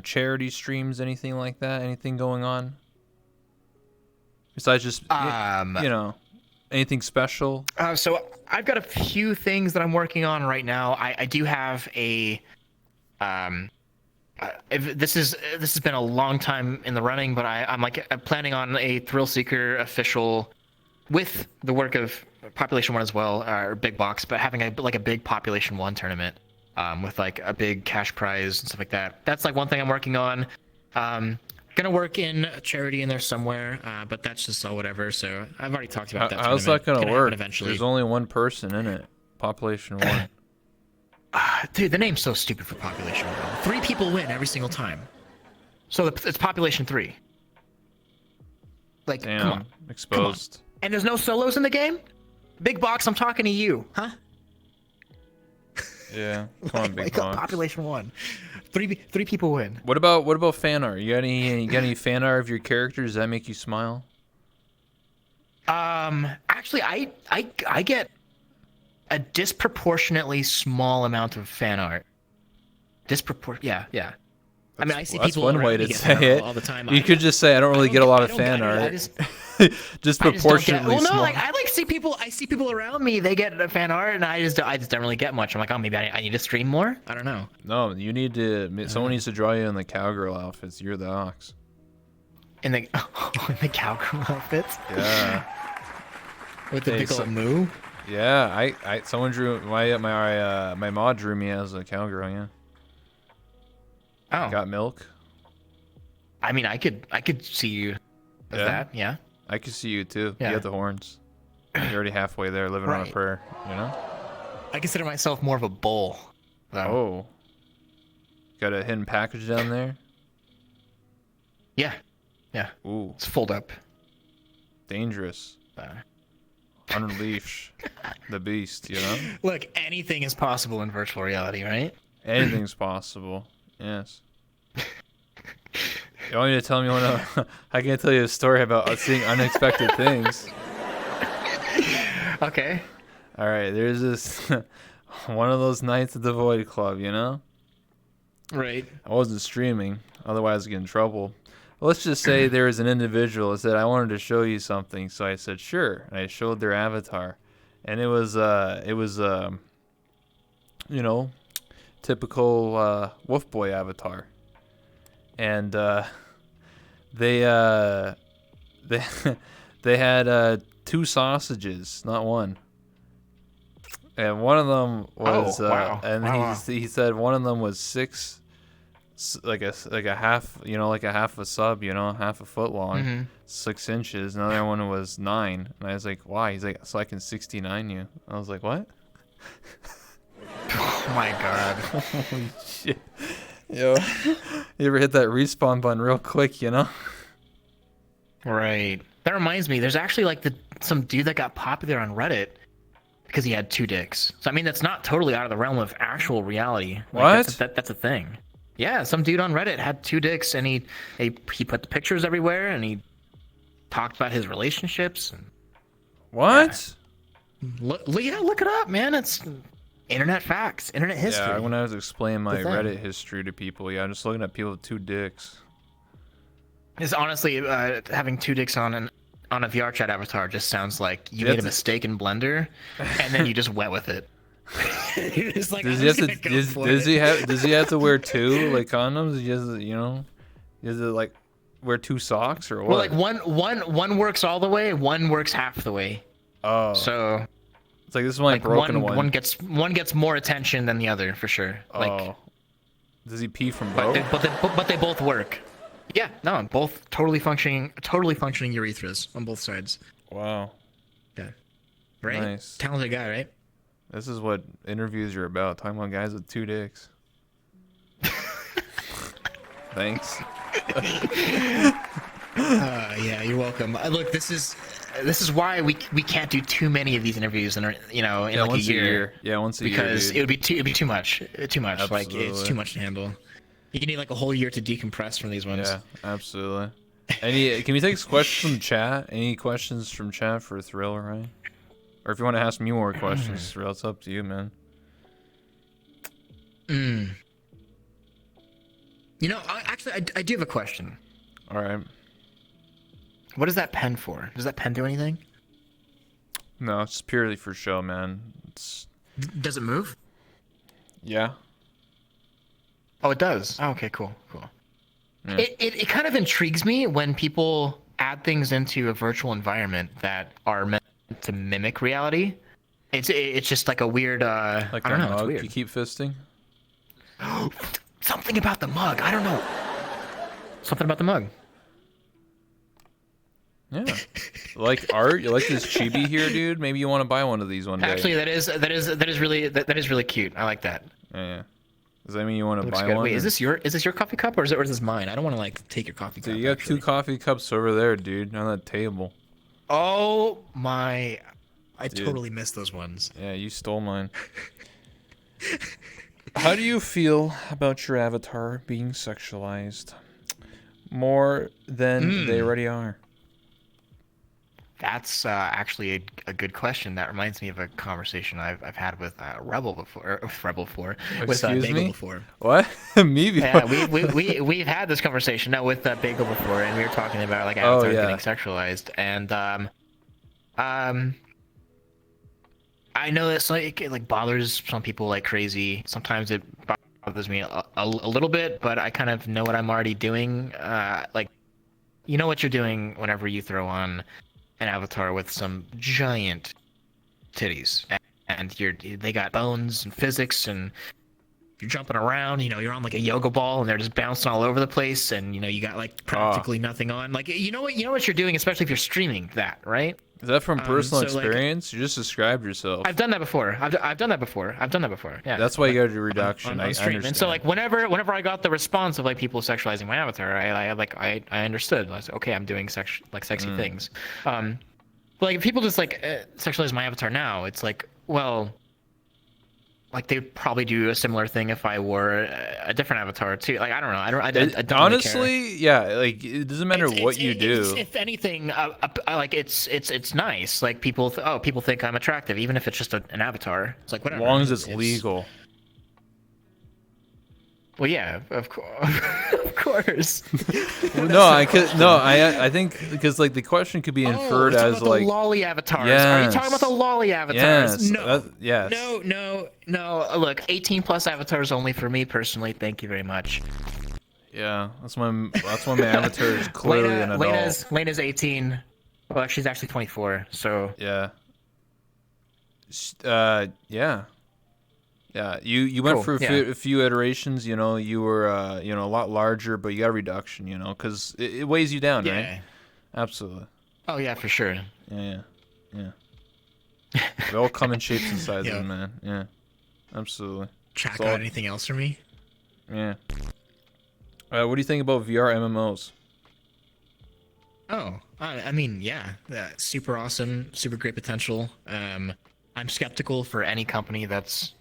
charity streams, anything like that? Anything going on? Besides just anything special? So I've got a few things that I'm working on right now. I do have a this has been a long time in the running, but I'm planning on a ThrillSeeker official with the work of Population 1 as well, or Big Box, but having a big Population 1 tournament with like a big cash prize and stuff like that. That's like one thing I'm working on. Gonna work in a charity in there somewhere, but that's just all whatever. So I've already talked about that. How's that gonna work? Eventually. There's only one person in it. Population 1. Dude, the name's so stupid for Population 1. 3 people win every single time. So it's Population 3. Like, damn, come on. exposed. Come on. And there's no solos in the game? Big Box, I'm talking to you, huh? Yeah, come on, Big Box. Population 1. 3 people win. What about fan art? You got any fan art of your characters? Does that make you smile? Actually, I get a disproportionately small amount of fan art. Yeah. I mean, I see people one way to say it all the time. You could just say I don't really get a lot of fan art. Disproportionately well, no, small. like I see people around me. They get fan art, and I just don't really get much. I'm like, oh, maybe I need to stream more. I don't know. No, you need to. Someone needs to draw you in the cowgirl outfits. You're the ox. In the cowgirl outfits. Yeah. With the big old moo. Yeah, someone drew my mod drew me as a cowgirl. Yeah. Oh. Got milk. I mean, I could see you as that. Yeah. I could see you too. Yeah. You have the horns. You're already halfway there, living on a prayer. You know. I consider myself more of a bull. Oh. Got a hidden package down there. Yeah. Ooh. It's fold up. Dangerous. Unleash the beast, you know? Look, anything is possible in virtual reality, right? Anything's possible. Yes. You want me to tell me I can tell you a story about seeing unexpected things. Okay. All right, there's this one of those nights at the Void Club, you know? Right. I wasn't streaming, otherwise I'd get in trouble. Let's just say there was an individual that said, I wanted to show you something. So I said, sure. And I showed their avatar. And it was typical Wolf Boy avatar. And they had 2 sausages, not one. And one of them was, he said one of them was 6, like a half, like a half a sub, half a foot long, 6 inches. Another one was 9, and I was like, why? He's like, so I can 69 you. I was like, what? Oh my god. Holy shit. Yo, you ever hit that respawn button real quick, you know? Right. That reminds me, there's actually like some dude that got popular on Reddit because he had 2 dicks. So I mean, that's not totally out of the realm of actual reality. Like, What? That's a thing. Yeah, some dude on Reddit had 2 dicks, and he put the pictures everywhere, and he talked about his relationships. And, What? yeah, look it up, man. It's internet facts, internet history. Yeah, when I was explaining my The thing. Reddit history to people, yeah, I'm just looking at people with 2 dicks. It's honestly having 2 dicks on a VR chat avatar just sounds like you made a mistake in Blender, and then you just went with it. You're just like, Does he have to wear 2 like condoms? He has, you know, does it like wear 2 socks or what? Well, like one works all the way, one works half the way. Oh, So it's like this is my like broken one. one gets more attention than the other for sure. Like, Oh, does he pee from both? but they both work. Yeah, no, both totally functioning urethras on both sides. Wow, Yeah, right. nice. Talented guy, right? This is what interviews are about. Talking about guys with 2 dicks. Thanks. Yeah, you're welcome. Look, this is why we can't do too many of these interviews in like once a year. Yeah, once a year. Because it'd be too much. Absolutely. Like, it's too much to handle. You need like a whole year to decompress from these ones. Yeah, absolutely. Can we take questions from chat? Any questions from chat for Thrill, right? Or if you want to ask me more questions, Thrill, it's up to you, man. You know, I do have a question. All right. What is that pen for? Does that pen do anything? No, it's purely for show, man. Does it move? Yeah. Oh, it does. Oh, okay, cool. Yeah. It kind of intrigues me when people add things into a virtual environment that are meant to mimic reality. It's just like a weird Like I don't know, it's mug weird. you keep fisting? Something about the mug. I don't know. Something about the mug. Yeah. Like art? You like this chibi here, dude? Maybe you want to buy one of these one day. Actually, that is really cute. I like that. Yeah. Does that mean you want to Looks buy good. one? Wait, is this your coffee cup or is this mine? I don't want to like take your coffee So cup. you got actually. 2 coffee cups over there, dude, on that table. Oh my! I Dude. totally missed those ones. Yeah, you stole mine. How do you feel about your avatar being sexualized more than they already are? That's actually a good question. That reminds me of a conversation I've had with Rebel before, with Excuse Bagel me? before. What? Me before? Yeah, we've had this conversation with Bagel before, and we were talking about like avatars yeah. getting sexualized, and I know that's like it bothers some people like crazy. Sometimes it bothers me a little bit, but I kind of know what I'm already doing. Like, you know what you're doing whenever you throw on an avatar with some giant titties, and they got bones and physics, and you're jumping around. You know, you're on like a yoga ball, and they're just bouncing all over the place, and you know, you got like practically nothing on. Like, you know what you're doing, especially if you're streaming that, right? Is that from personal so, like, experience? You just described yourself. I've done that before. I've done that before. Yeah. That's why you got to do reduction. On I stream. understand. And so like whenever I got the response of like people sexualizing my avatar, I understood. I was like, okay, I'm doing sexy things. But like if people just like sexualize my avatar now, it's like, well, like they'd probably do a similar thing if I wore a different avatar too. Like I don't know. I don't honestly, really care. yeah. Like it doesn't matter what you do. If anything, like it's nice. Like people think I'm attractive, even if it's just an avatar. It's like whatever. As long as it's legal. Well, yeah, of course. I think because like the question could be inferred as like the lolly avatars. Yes. Are you talking about the lolly avatars? Yes. Yes. No. Look, 18 plus avatars only for me personally. Thank you very much. Yeah, that's when my avatar is clearly an adult. Lena's 18. Well, she's actually 24. So yeah. Yeah. Yeah, you went Cool, for a few iterations. You know, you were a lot larger, but you got a reduction. You know, because it weighs you down, right? Absolutely. Oh yeah, for sure. Yeah. They all come in shapes and sizes, man. Yeah, absolutely. Chat got anything else for me? Yeah. What do you think about VR MMOs? Oh, I mean, yeah, super awesome, super great potential. I'm skeptical for any company that's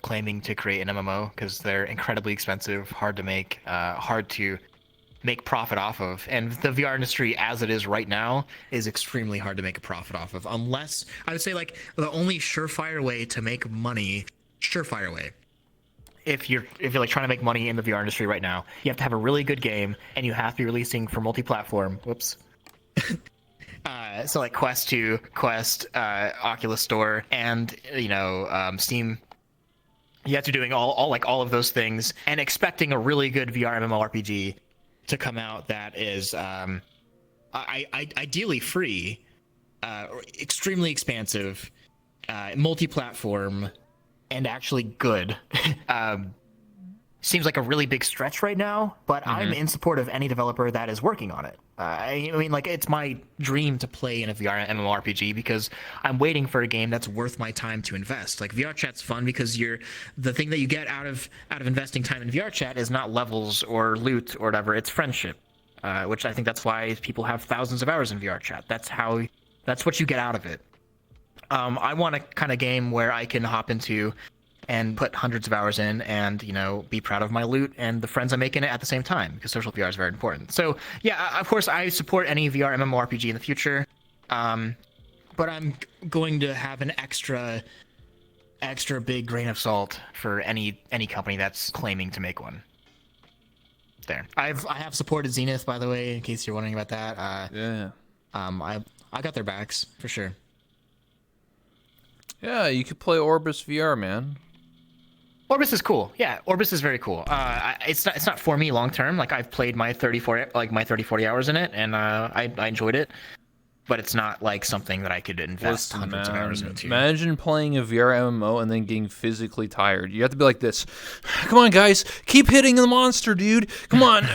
claiming to create an MMO because they're incredibly expensive, hard to make, hard to make profit off of. And the VR industry as it is right now is extremely hard to make a profit off of. Unless, I would say, like, the only surefire way to make money, surefire way, if you're like trying to make money in the VR industry right now, you have to have a really good game and you have to be releasing for multi-platform. Whoops. So like Quest 2, Quest, Oculus Store, and Steam. You have to be doing all of those things and expecting a really good VR MMORPG to come out that is ideally free, extremely expansive, multi-platform, and actually good. Seems like a really big stretch right now, but I'm in support of any developer that is working on it. I mean, like, it's my dream to play in a VR MMORPG because I'm waiting for a game that's worth my time to invest. Like, VR chat's fun because the thing that you get out of investing time in VR chat is not levels or loot or whatever. It's friendship, which I think that's why people have thousands of hours in VR chat. That's what you get out of it. I want a kind of game where I can hop into and put hundreds of hours in and, be proud of my loot and the friends I make in it at the same time, because social VR is very important. So, yeah, of course, I support any VR MMORPG in the future, but I'm going to have an extra big grain of salt for any company that's claiming to make one. There. I have supported Zenith, by the way, in case you're wondering about that. Yeah. I got their backs, for sure. Yeah, you could play Orbis VR, man. Orbis is cool. Yeah, Orbis is very cool. It's not for me long term. Like, I've played my 30-40 hours in it, and I enjoyed it. But it's not like something that I could invest hundreds of hours into. Imagine playing a VR MMO and then getting physically tired. You have to be like this. Come on, guys, keep hitting the monster, dude. Come on.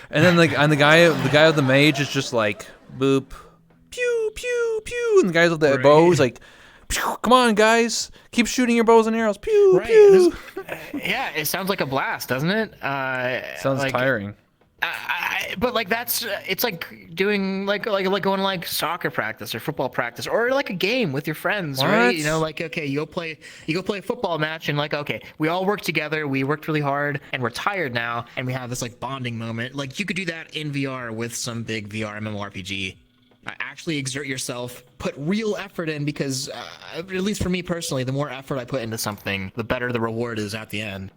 And then the guy with the mage is just like boop, pew pew pew, and the guys with the bows like. Pew, come on, guys! Keep shooting your bows and arrows. Pew, pew. Yeah, it sounds like a blast, doesn't it? Sounds like, tiring. But like it's like doing like going to like soccer practice or football practice or like a game with your friends, what? Right? Like, okay, you go play a football match and like, okay, we all work together, we worked really hard, and we're tired now, and we have this like bonding moment. Like, you could do that in VR with some big VR MMORPG. Actually exert yourself, put real effort in, because at least for me personally, the more effort I put into something, the better the reward is at the end.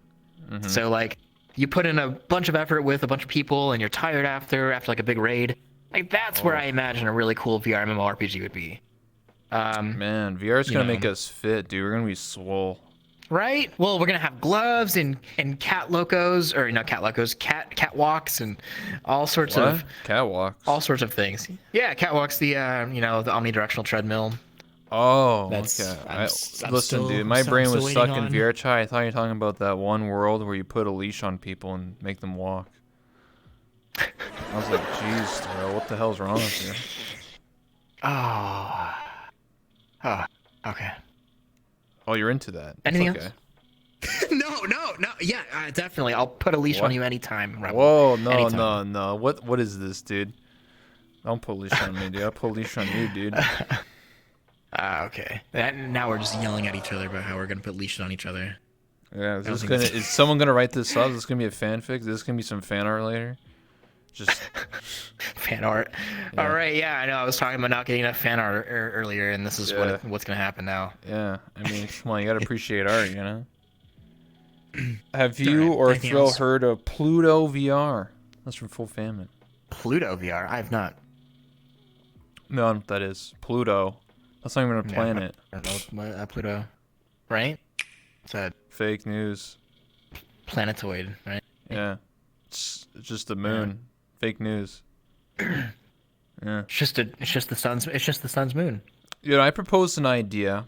So like, you put in a bunch of effort with a bunch of people and you're tired after like a big raid, like that's where I imagine a really cool VR MMORPG would be. Man, VR is gonna make us fit, dude. We're gonna be swole. Right? Well, we're gonna have gloves and cat locos, or not cat locos, catwalks and all sorts of catwalks, all sorts of things. Yeah, catwalks. The the omnidirectional treadmill. Oh, that's okay. Listen, dude, my brain was stuck in VR chat. I thought you were talking about that one world where you put a leash on people and make them walk. I was like, jeez, bro, what the hell's wrong with you? Oh, okay. Oh, you're into that. Anything else? No. Yeah, definitely. I'll put a leash on you anytime. Rebel. Whoa, no. What is this, dude? Don't put a leash on me, dude. I'll put a leash on you, dude. Okay. Now we're just yelling at each other about how we're gonna put leashes on each other. Yeah, is someone gonna write this up? Is this gonna be a fanfic? Is this gonna be some fan art later? Just fan art. Yeah. All right. Yeah, I know. I was talking about not getting enough fan art earlier, and this is what's gonna happen now. Yeah. I mean, come on, you gotta appreciate art, Have you or Thrill heard of Pluto VR? That's from Full Famine. Pluto VR? I have not. No, that is Pluto. That's not even a planet. I don't know what Pluto. Right? It's a fake news. Planetoid, right? Yeah. It's just the moon. Yeah. Fake news. Yeah. It's just the sun's moon. I proposed an idea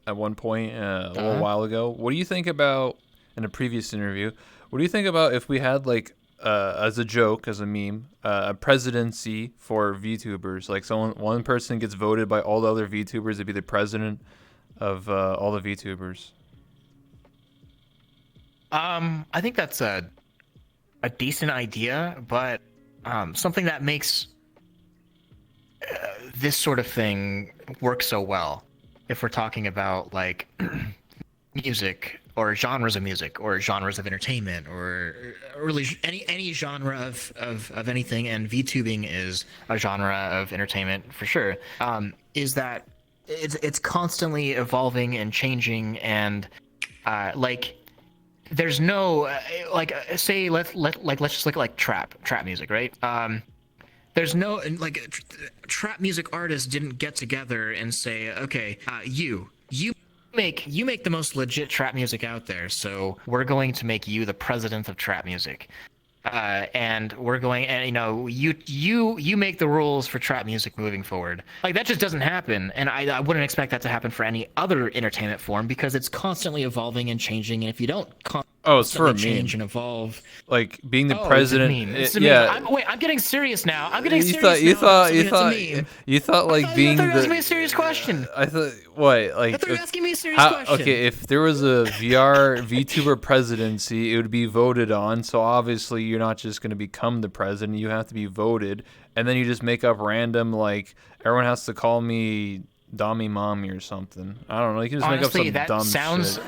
at one point a little while ago. What do you think about, in a previous interview, what do you think about if we had like as a joke, as a meme, a presidency for VTubers? Like one person gets voted by all the other VTubers to be the president of all the VTubers. I think that's a decent idea, but something that makes this sort of thing work so well. If we're talking about like music or genres of music or genres of entertainment or really any genre of anything, and VTubing is a genre of entertainment for sure, is that it's constantly evolving and changing, and like there's no like say let's just look at like trap music, right? There's no like trap music artists didn't get together and say, okay, you make the most legit trap music out there, so we're going to make you the president of trap music, and we're going, and you make the rules for trap music moving forward. Like that just doesn't happen, and I wouldn't expect that to happen for any other entertainment form, because it's constantly evolving and changing, and if you don't it's for a change meme. and evolve, like being the president. Yeah. I'm getting serious now. I'm getting serious. You thought like I being thought you were the. asking me a serious question. I thought what like. I thought you were asking me a serious question. Okay, if there was a VTuber presidency, it would be voted on. So obviously, you're not just going to become the president. You have to be voted, and then you just make up random like everyone has to call me Dommy Mommy or something. I don't know. You can just Honestly, make up some dumb shit.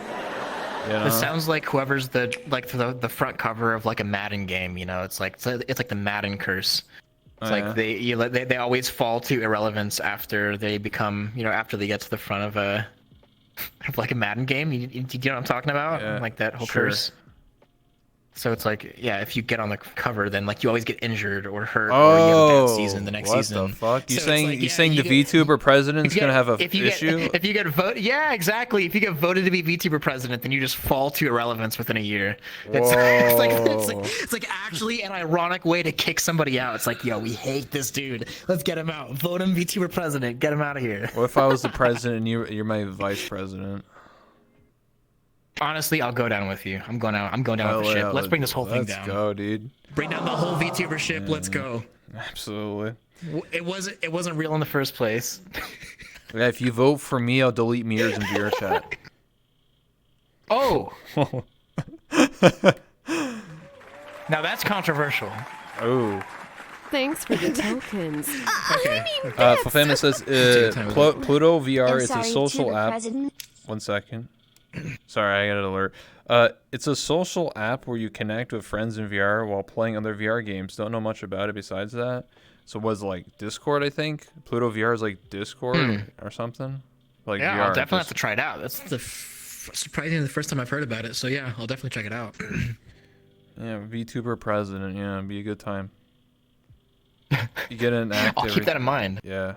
You know? It sounds like whoever's the front cover of like a Madden game. It's like the Madden curse. It's like they always fall to irrelevance after they become after they get to the front of like a Madden game. You know what I'm talking about? Yeah, like that whole curse. So it's like, yeah, if you get on the cover, then like you always get injured or hurt, or you have a bad season the next season. What the fuck? You So saying the VTuber president's gonna have a issue? If you get voted, yeah, exactly. If you get voted to be VTuber president, then you just fall to irrelevance within a year. It's like actually an ironic way to kick somebody out. It's like, yo, we hate this dude. Let's get him out. Vote him VTuber president. Get him out of here. What if I was the president and you're my vice president? Honestly, I'll go down with you. I'm going down with the ship. Let's bring this whole thing down. Let's go, dude. Bring down the whole VTuber ship. Let's go. Absolutely. It wasn't real in the first place. Yeah, if you vote for me, I'll delete mirrors in VR chat. Oh. Now that's controversial. Oh. Thanks for the tokens. Okay. Fafema says Pluto VR is a sorry, social to the app. president. 1 second. Sorry, I got an alert. It's a social app where you connect with friends in VR while playing other VR games. Don't know much about it besides that. So it was like Discord, I think. Pluto VR is like Discord or something. Like Yeah, VR. I'll definitely have to try it out. That's surprisingly the first time I've heard about it. So yeah, I'll definitely check it out. Yeah, VTuber president. Yeah, it'd be a good time. You get an act. I'll keep that in mind. Yeah.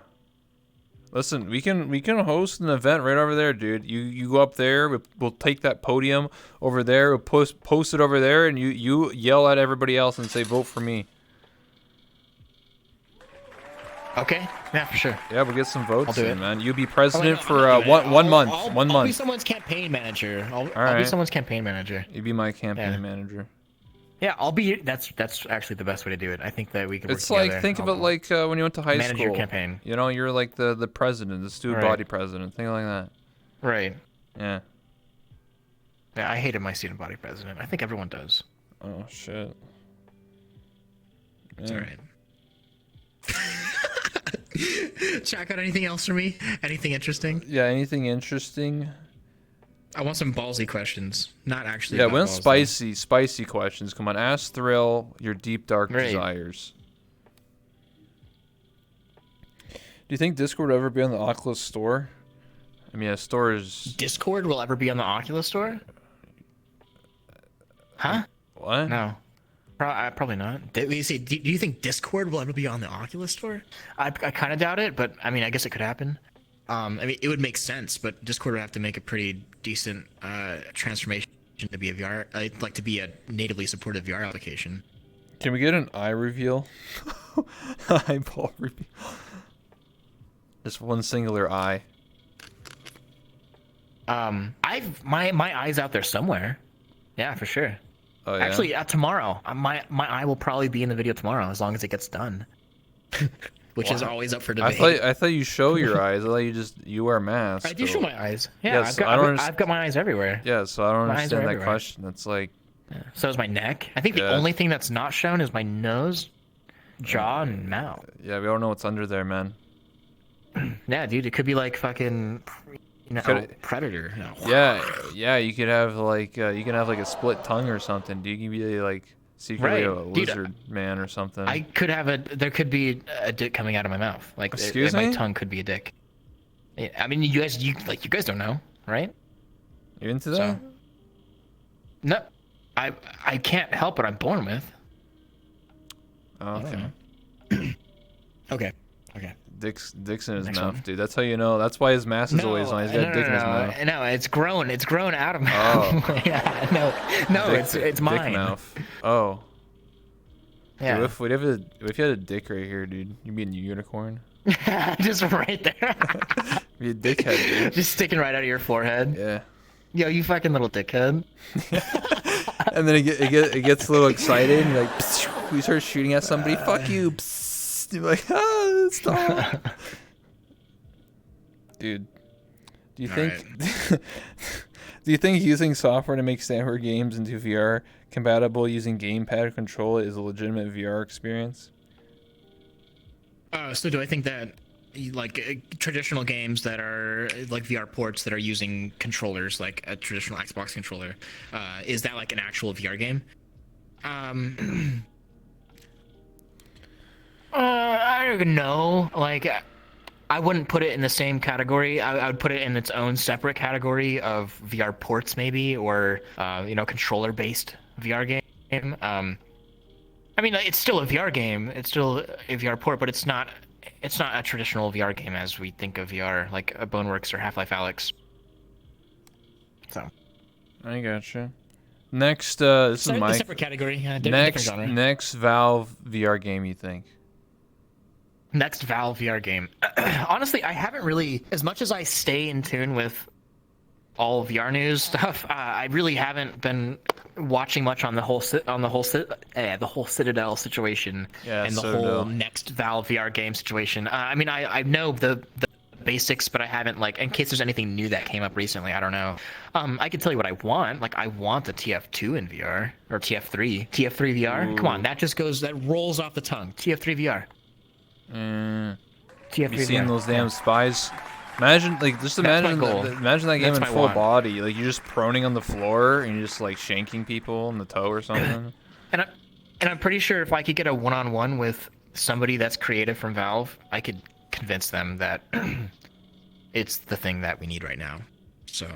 Listen, we can host an event right over there, dude. You go up there. We'll take that podium over there. We'll post it over there, and you yell at everybody else and say, "Vote for me." Okay. Yeah, for sure. Yeah, we'll get some votes I'll do in, it. man. You be president Oh, for no, one month. I'll be someone's campaign manager. I'll be right. someone's campaign manager. You be my campaign Yeah. manager. Yeah, I'll be. That's actually the best way to do it. I think that we can. It's work like together. think of it like when you went to high manage school. your campaign. You know, you're like the president, the student Right. body president, thing like that. Right. Yeah. Yeah, I hated my student body president. I think everyone does. Oh shit. It's Yeah. alright. Check out anything else for me? Anything interesting? Yeah. Anything interesting? I want some ballsy questions. Not actually. Yeah, about we want balls, though. spicy questions. Come on, ask Thrill your deep dark Right. desires. Do you think Discord will ever be on the Oculus Store? I mean, a store is Discord will ever be on the Oculus Store? Huh? what? No. Probably not. Do you think Discord will ever be on the Oculus Store? I kind of doubt it, but I mean, I guess it could happen. I mean, it would make sense, but Discord would have to make a pretty decent transformation to be a VR, like to be a natively supported VR application. Can we get an eye reveal? Eyeball reveal. Just one singular eye. My eye's out there somewhere. Yeah, for sure. Oh yeah. Actually, tomorrow, my eye will probably be in the video tomorrow as long as it gets done. Which is always up for debate. I thought you show your eyes. I thought you wear masks. I do show my eyes. Yeah, I've got my eyes everywhere. Yeah, so I don't My eyes are understand that everywhere. question. It's like So is my neck. I think the only thing that's not shown is my nose, jaw, and mouth. Yeah, we don't know what's under there, man. Yeah, dude, it could be like fucking, Predator. Yeah, you could have like a split tongue or something. Dude, you could be like secretly a lizard man or something. There could be a dick coming out of my mouth. Like, Excuse me? my tongue could be a dick. Yeah, I mean, you guys don't know, right? You into that? So, no, I can't help what I'm born with. Oh, okay. Okay. Dick's in his Next mouth, one. dude. That's how you know. That's why his mask is always on. He's got a dick in his mouth. No, it's grown. It's grown out of mouth. Oh. Yeah, no, it's mine. Dick mouth. Oh. Yeah. Dude, if you had a dick right here, dude, you'd be a unicorn. Just right there. Be a dickhead, dude. Just sticking right out of your forehead. Yeah. Yo, you fucking little dickhead. And then it gets a little excited, and like, we start shooting at somebody. Fuck you. Psst. You're like, stop. Dude, do you think using software to make standard games into VR compatible using gamepad control is a legitimate VR experience? So do I think that traditional games that are like VR ports that are using controllers like a traditional Xbox controller, is that like an actual VR game? I don't even know. Like, I wouldn't put it in the same category. I would put it in its own separate category of VR ports, maybe, or controller-based VR game. I mean, it's still a VR game. It's still a VR port, but it's not a traditional VR game as we think of VR, like a Boneworks or Half-Life Alyx. So. I gotcha. Next, this is my separate category. Different genre. Next Valve VR game you think? Next Valve VR game. Honestly, I haven't really, as much as I stay in tune with all VR news stuff, I really haven't been watching much on the whole Citadel situation and the whole next Valve VR game situation. I mean, I know the basics, but I haven't, like, in case there's anything new that came up recently, I don't know. I can tell you what I want. Like, I want the TF2 in VR, or TF3 VR. Ooh. Come on, that rolls off the tongue. TF3 VR. Have you seen those damn spies? Imagine that game in full body. Like, you're just proning on the floor and you're just like shanking people in the toe or something. and I'm pretty sure if I could get a one-on-one with somebody that's creative from Valve, I could convince them that it's the thing that we need right now. So.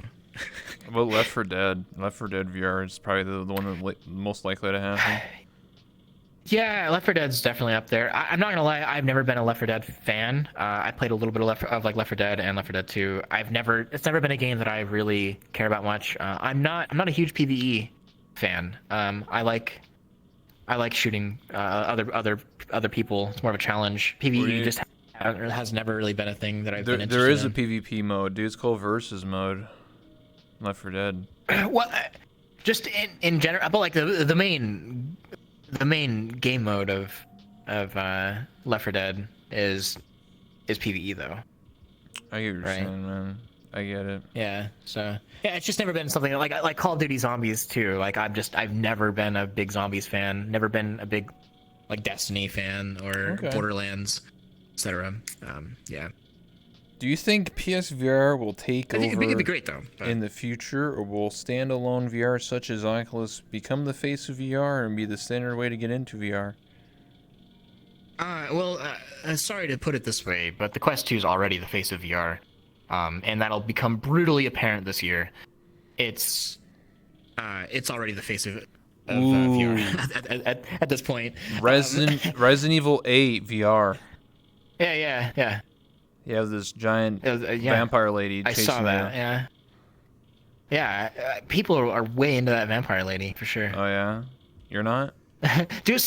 Well, Left 4 Dead VR is probably the one that's most likely to happen. Yeah, Left 4 Dead's definitely up there. I'm not gonna lie, I've never been a Left 4 Dead fan. I played a little bit of Left 4 Dead and Left 4 Dead 2. It's never been a game that I really care about much. I'm not a huge PvE fan. I like shooting other people. It's more of a challenge. PvE just has never really been a thing that I've been interested in. There is a PvP mode, dude. It's called Versus mode. Left 4 Dead. Well, just in general, but like the main game mode of Left 4 Dead is PvE though. I get what you're saying, man. I get it. Yeah. So yeah, it's just never been something like Call of Duty Zombies too. Like I've never been a big Zombies fan. Never been a big like Destiny fan or Borderlands, etc. Yeah. Do you think PSVR will take over it'd be great, though, in the future, or will standalone VR such as Oculus become the face of VR and be the standard way to get into VR? Sorry to put it this way, but the Quest 2 is already the face of VR, and that'll become brutally apparent this year. It's already the face of VR at this point. Resident Evil 8 VR. Yeah. You have this giant vampire lady chasing you. I saw that, yeah. People are way into that vampire lady, for sure. Oh, yeah? You're not? Dude,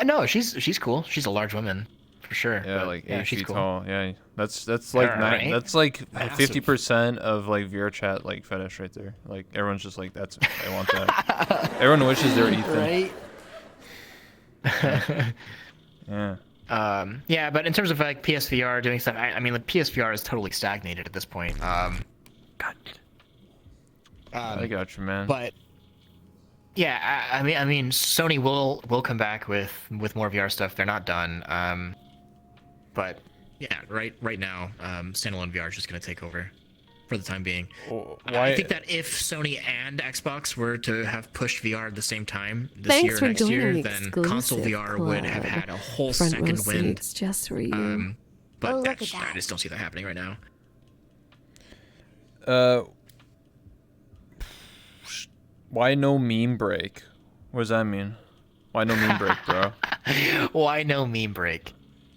no, she's cool. She's a large woman, for sure. Yeah, like 8 feet cool. tall. Yeah, that's like right? that's like Massive. 50% of like VR chat like fetish right there. Like everyone's just like, I want that. Everyone wishes they were Ethan. Right? Yeah. Yeah, but in terms of like PSVR doing stuff, I mean, like PSVR is totally stagnated at this point. God. I got you, man. But Yeah, I mean, Sony will come back with more VR stuff. They're not done. But yeah, right now, standalone VR is just gonna take over for the time being. Why? I think that if Sony and Xbox were to have pushed VR at the same time this Thanks year or for next year, joining then Exclusive console VR would have Club. had a whole Front row second wind. seats just for you. But Oh, look that's, at that. I just don't see that happening right now. Why no meme break? What does that mean? Why no meme break, bro? Why no meme break?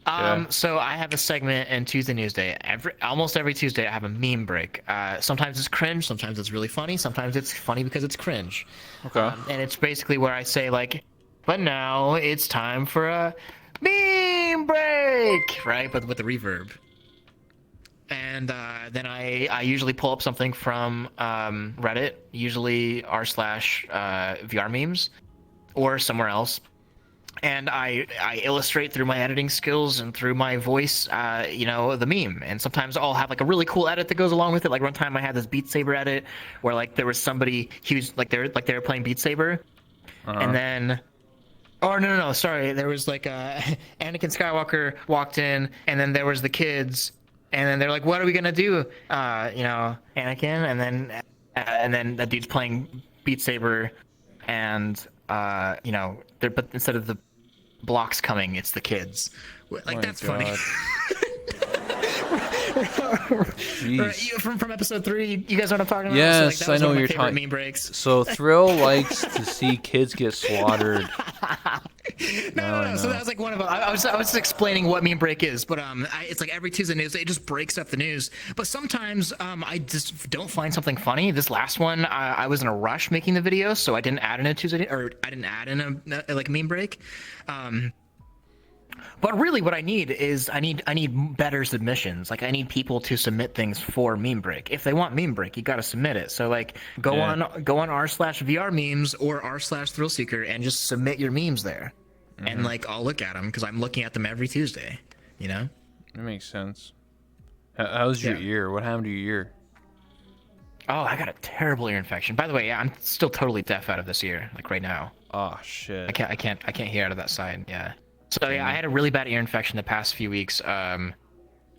Yeah. So I have a segment in Tuesday Newsday. Almost every Tuesday I have a meme break. Sometimes it's cringe, sometimes it's really funny, sometimes it's funny because it's cringe. Okay. And it's basically where I say like, but now it's time for a meme break, right? But with the reverb. And then I usually pull up something from Reddit, usually r/VR memes, or somewhere else. And I illustrate through my editing skills and through my voice, the meme. And sometimes I'll have like a really cool edit that goes along with it. Like one time I had this Beat Saber edit where like there was somebody, he was like they were playing Beat Saber, and then, oh no, sorry, there was like Anakin Skywalker walked in, and then there was the kids, and then they're like, what are we gonna do, Anakin, and then that dude's playing Beat Saber, and but instead of the blocks coming, it's the kids. Like, My that's God. funny. Jeez. From episode 3, you guys know what I'm talking about? Yes, so, like, that was I know one of my you're favorite talking. meme breaks. So Thrill likes to see kids get slaughtered. No. So that was like one of them. I was just explaining what meme break is, but it's like every Tuesday news, it just breaks up the news. But sometimes I just don't find something funny. This last one, I was in a rush making the video, so I didn't add in a Tuesday, or I didn't add in a like meme break. But really, what I need is I need better submissions. Like I need people to submit things for meme break. If they want meme break, you got to submit it. So like go on r/VR memes or r/ThrillSeeker and just submit your memes there, and like I'll look at them because I'm looking at them every Tuesday. You know. That makes sense. How's your Yeah. ear? What happened to your ear? Oh, I got a terrible ear infection. By the way, yeah, I'm still totally deaf out of this ear. Like right now, Oh shit. I can't hear out of that side. Yeah. So yeah, I had a really bad ear infection the past few weeks, and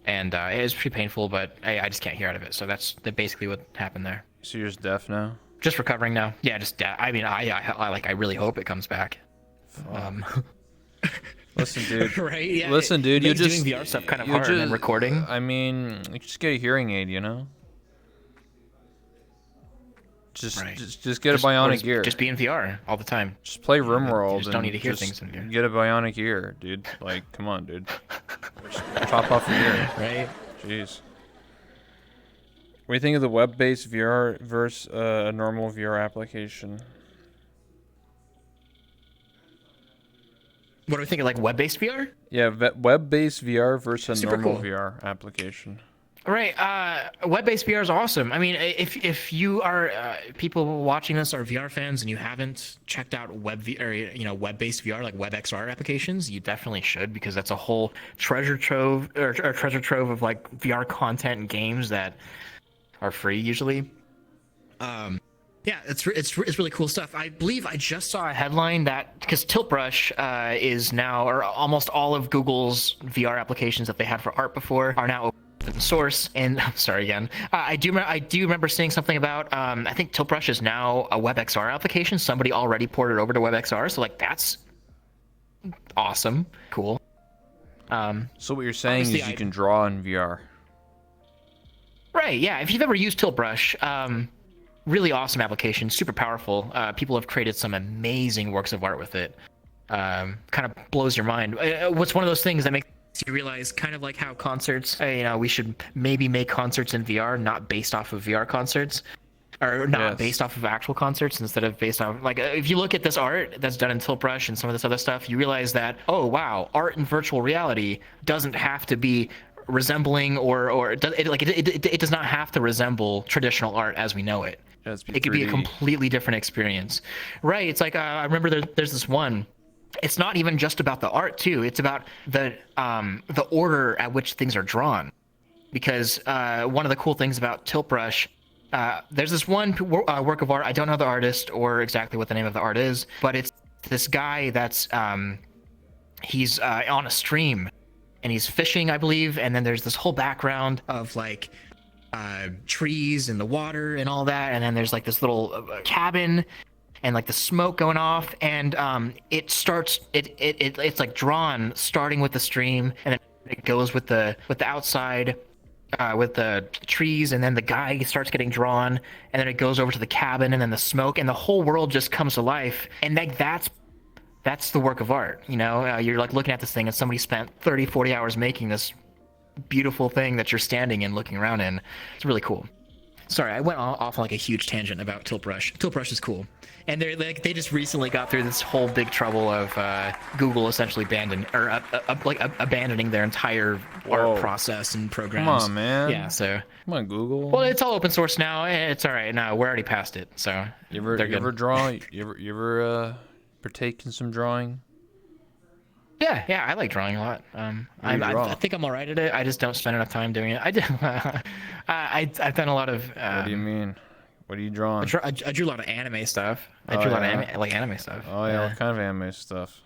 it was pretty painful, but I just can't hear out of it. So that's basically what happened there. So you're just deaf now? Just recovering now. Yeah, just I mean, I really hope it comes back. Listen, dude. Right? Yeah. Listen, dude. You makes just doing VR stuff kind of you hard and just- recording. I mean, you just get a hearing aid, you know. Right. Just get a bionic ear. Just be in VR all the time. Just play RimWorld. You just don't and need to hear just things in VR. Get a bionic ear, dude. Like, come on, dude. Just chop off your ear. Right? Jeez. What do you think of the web-based VR versus a normal VR application? What do we think of like web-based VR? Yeah, web-based VR versus a Super normal cool. VR application. Right. Web-based VR is awesome. I mean, if you are people watching this are VR fans and you haven't checked out web-based VR like WebXR applications, you definitely should, because that's a whole treasure trove of like VR content and games that are free usually. Yeah, it's really cool stuff. I believe I just saw a headline that because Tiltbrush is now, or almost all of Google's VR applications that they had for art before are now open source. And sorry again, I do remember seeing something about I think Tiltbrush is now a WebXR application. Somebody already ported over to WebXR, so like that's awesome, cool. So what you're saying is obviously you can draw in VR. Right, yeah. If you've ever used Tiltbrush, really awesome application, super powerful. People have created some amazing works of art with it. Kind of blows your mind. What's one of those things that makes you realize, kind of like how concerts, we should maybe make concerts in VR, not based off of VR concerts, or not based off of actual concerts, instead of based on, like, if you look at this art that's done in Tiltbrush and some of this other stuff, you realize that, oh wow, art in virtual reality doesn't have to be resembling it does not have to resemble traditional art as we know it. It could be a completely different experience. Right. It's like I remember there's this one. It's not even just about the art too. It's about the order at which things are drawn. Because one of the cool things about Tiltbrush there's this one work of art. I don't know the artist or exactly what the name of the art is, but it's this guy that's he's on a stream and he's fishing, I believe, and then there's this whole background of like trees and the water and all that, and then there's like this little cabin and like the smoke going off, and it's like drawn starting with the stream, and then it goes with the outside with the trees, and then the guy starts getting drawn, and then it goes over to the cabin, and then the smoke, and the whole world just comes to life. And like that's the work of art, you know. You're like looking at this thing and somebody spent 30-40 hours making this beautiful thing that you're standing in looking around in. It's really cool. Sorry, I went off on like a huge tangent about Tilt Brush. Tilt Brush is cool, and they just recently got through this whole big trouble of Google essentially abandoning their entire art process and programs. Come on, man. Yeah, so come on, Google. Well, it's all open source now. It's all right. No, we're already past it. So you ever draw? You ever partake in some drawing? Yeah, I like drawing a lot. I think I'm all right at it. I just don't spend enough time doing it. I do. I've done a lot of. What do you mean? What are you drawing? I drew a lot of anime stuff. I drew a lot of anime stuff. Oh yeah, what kind of anime stuff?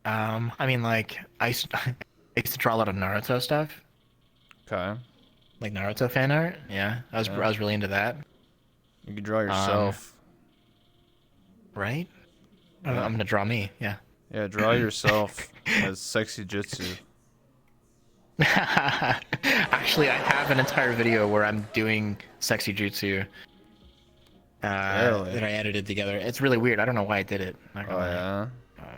I mean, like I used to draw a lot of Naruto stuff. Okay. Like Naruto fan art. Yeah, I was really into that. You could draw yourself. Right? I'm gonna draw me. Yeah. Yeah, draw yourself as sexy jutsu. Actually, I have an entire video where I'm doing sexy jutsu that I edited together. It's really weird. I don't know why I did it. Yeah?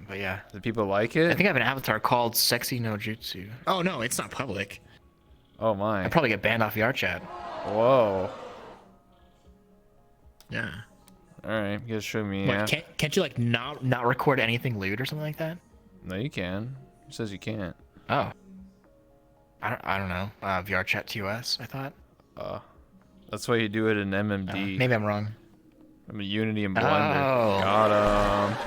But yeah. Do people like it? I think I have an avatar called Sexy No Jutsu. Oh, no, it's not public. Oh, my. I'll probably get banned off VR chat. Whoa. Yeah. All right, you guys show me. What, can't you like not record anything lewd or something like that? No, you can. Who says you can't? Oh. I don't know. VR chat TOS, I thought. That's why you do it in MMD. Maybe I'm wrong. I mean Unity and Blender. Oh. Got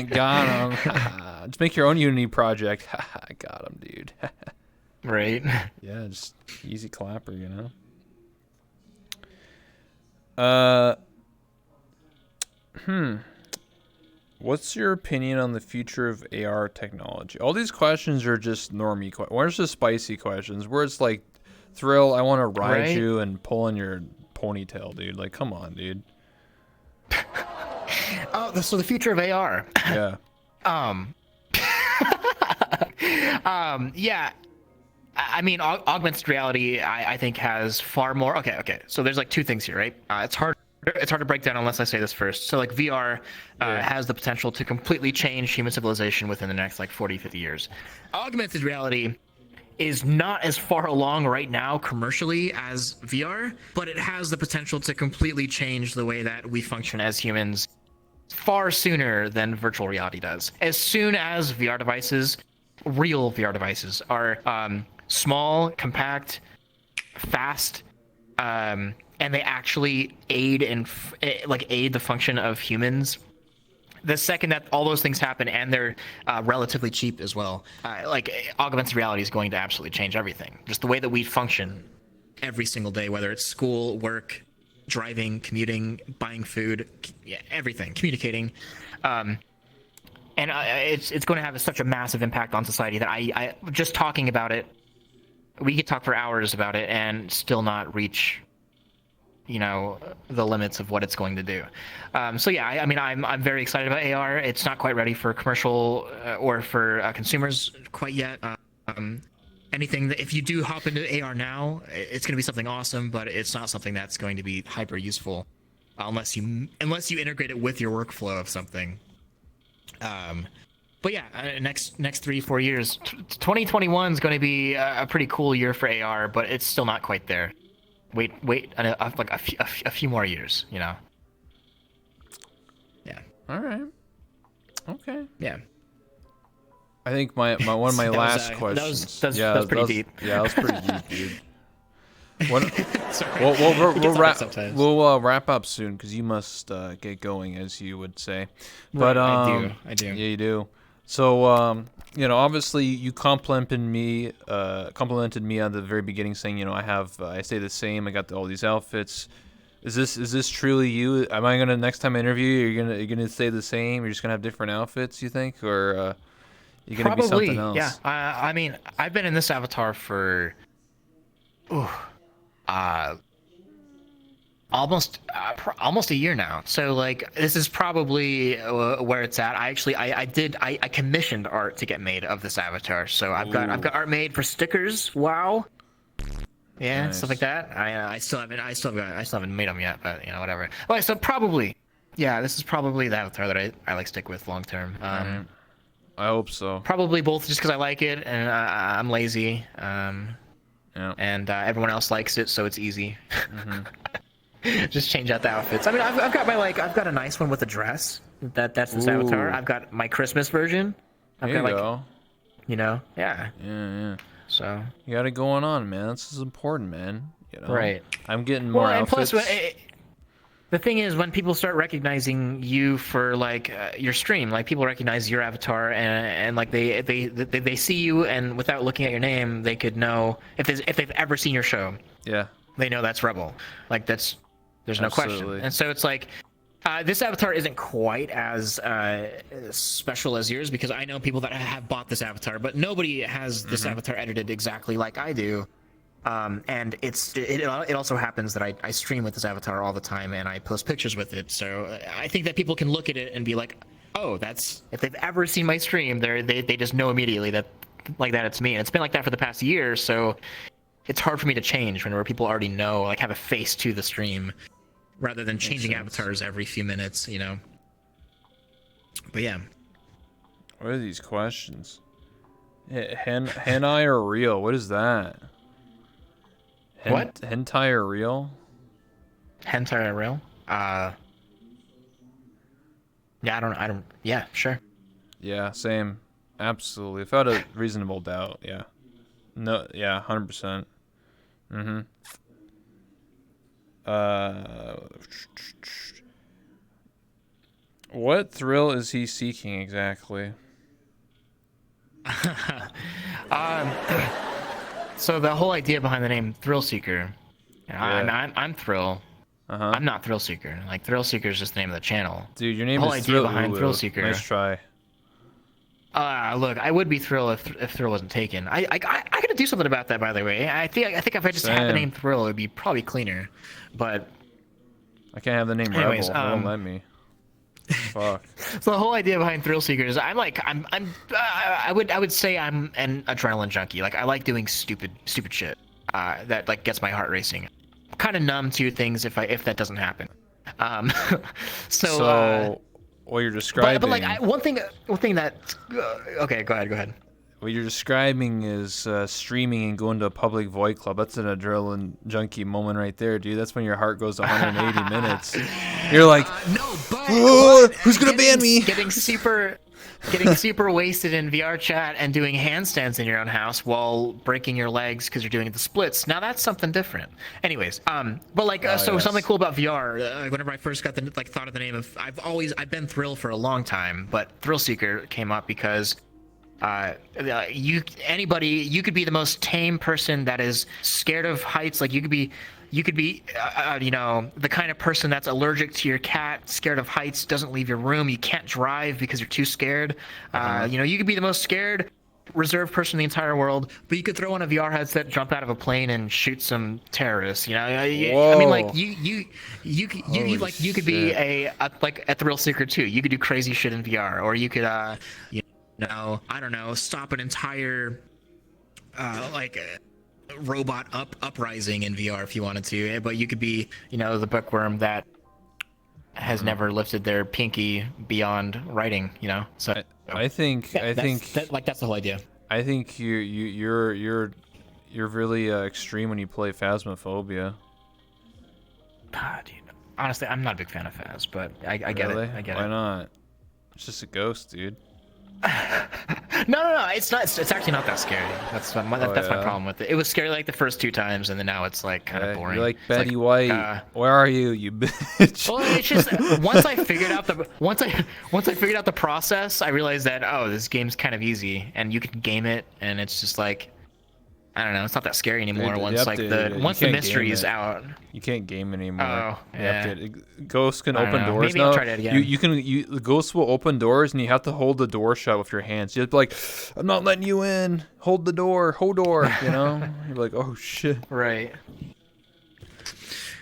him. Got him. Just make your own Unity project. Got him, dude. Right. Yeah, just easy clapper, you know. What's your opinion on the future of AR technology? All these questions are just normie questions. Where's the spicy questions? Where it's like, Thrill, I want to ride you and pull in your ponytail, dude. Like, come on, dude. So the future of AR. Yeah. Yeah. I mean, augmented reality, I think, has far more. Okay. So there's like two things here, right? It's hard to break down unless I say this first. So like VR has the potential to completely change human civilization within the next like 40, 50 years. Augmented reality is not as far along right now commercially as VR, but it has the potential to completely change the way that we function as humans far sooner than virtual reality does. As soon as real VR devices are small, compact, fast, and they actually aid the function of humans. The second that all those things happen, and they're relatively cheap as well, augmented reality is going to absolutely change everything. Just the way that we function every single day, whether it's school, work, driving, commuting, buying food, everything, communicating. And it's going to have such a massive impact on society that I just talking about it, we could talk for hours about it and still not reach, the limits of what it's going to do. So yeah, I mean, I'm very excited about AR. It's not quite ready for commercial or for consumers quite yet. Anything that if you do hop into AR now, it's going to be something awesome, but it's not something that's going to be hyper useful unless you integrate it with your workflow of something. But yeah, next 3-4 years, 2021 is going to be a pretty cool year for AR, but it's still not quite there. Wait, like a few more years, Yeah. All right. Okay. Yeah. I think my one of my last questions. That was pretty deep. Yeah, that was pretty deep, dude. Sorry. We'll wrap up soon because you must get going, as you would say. But I do. Yeah, you do. So, you know, obviously you complimented me on the very beginning, saying, you know, I stay the same. I got all these outfits. Is this truly you? Am I gonna next time I interview you? You're gonna stay the same? You're just gonna have different outfits? You think, or you're gonna be something Probably, yeah. else? I mean, I've been in this avatar for, uh, almost a year now. So like, this is probably where it's at. I commissioned art to get made of this avatar. So I've got art made for stickers. Wow. Yeah, Nice. stuff like that. I still haven't made them yet, but you know, whatever. Okay, so probably, yeah, this is probably the avatar that I like stick with long term. I hope so. Probably both just because I like it and I'm lazy. Yeah. And everyone else likes it, so it's easy. Just change out the outfits. I mean, I've got a nice one with a dress. That's this avatar. I've got my Christmas version. I've There got you like, go. you know, yeah. Yeah. So You got it going on, man. This is important, man. You know. right. I'm getting more Well, and outfits. plus, the thing is, when people start recognizing you for like your stream, like people recognize your avatar, and like they see you, and without looking at your name, they could know if they've ever seen your show. Yeah. They know that's Rebel. Like there's no question. Absolutely. And so it's like this avatar isn't quite as special as yours because I know people that have bought this avatar, but nobody has this avatar edited exactly like I do. And it also happens that I stream with this avatar all the time and I post pictures with it. So I think that people can look at it and be like, oh, that's, if they've ever seen my stream, they just know immediately that it's me. And it's been like that for the past year. So it's hard for me to change whenever people already know, like have a face to the stream rather than changing avatars every few minutes, you know? But yeah. What are these questions? Hentai or real? What is that? What? Hentai or real? Hentai or real? Yeah, I don't, yeah, sure. Yeah, same. Absolutely. Without a reasonable doubt, yeah. No, yeah, 100%. What thrill is he seeking exactly? So the whole idea behind the name Thrill Seeker, I'm Thrill. I'm not Thrill Seeker. Like Thrill Seeker is just the name of the channel. Dude, your name the whole is idea behind ThrillUwU. Thrill Seeker. Nice try. Look, I would be Thrill if Thrill wasn't taken. I gotta do something about that, by the way. I think if I just had the name Thrill, it'd be probably cleaner. But I can't have the name anyways, Rebel. It won't let me. Fuck. So the whole idea behind Thrill Seeker is I would say I'm an adrenaline junkie. Like I like doing stupid shit that like gets my heart racing. I'm kind of numb to things if that doesn't happen. So what you're describing. But like one thing that okay, go ahead. What you're describing is streaming and going to a public void club. That's an adrenaline junkie moment right there, dude. That's when your heart goes 180 minutes. You're like, no, but who's gonna ban me? Getting super wasted in VR chat and doing handstands in your own house while breaking your legs because you're doing the splits. Now that's something different. Anyways, but like, yes. Something cool about VR. Whenever I first got thought of the name of, I've been Thrill for a long time, but Thrill Seeker came up because. You could be the most tame person that is scared of heights. Like you could be you know, the kind of person that's allergic to your cat, scared of heights, doesn't leave your room. You can't drive because you're too scared. You know, you could be the most scared, reserved person in the entire world, but you could throw on a VR headset, jump out of a plane, and shoot some terrorists. You know, I mean, like you could be a Thrill Seeker too. You could do crazy shit in VR, or you could no, I don't know, stop an entire robot uprising in VR if you wanted to. But you could be, you know, the bookworm that has never lifted their pinky beyond writing, you know. So I think that's the whole idea. I think you're really extreme when you play Phasmophobia. Dude, honestly, I'm not a big fan of Phas, but I get Really? it. I get Why it. not? It's just a ghost, dude. No. It's not. It's actually not that scary. That's my yeah? problem with it. It was scary like the first 2 times, and then now it's like kind of boring. You're like It's Betty White. Where are you, you bitch? Well, it's just once I figured out the process, I realized that this game's kind of easy, and you can game it, and it's just like, I don't know, it's not that scary anymore. Once the mystery is out. You can't game anymore. Oh, yeah. Ghosts can open doors Maybe now. I'll try that again. The ghosts will open doors, and you have to hold the door shut with your hands. You have to be like, I'm not letting you in. Hold the door. Hold door. You know? You're like, oh shit. Right.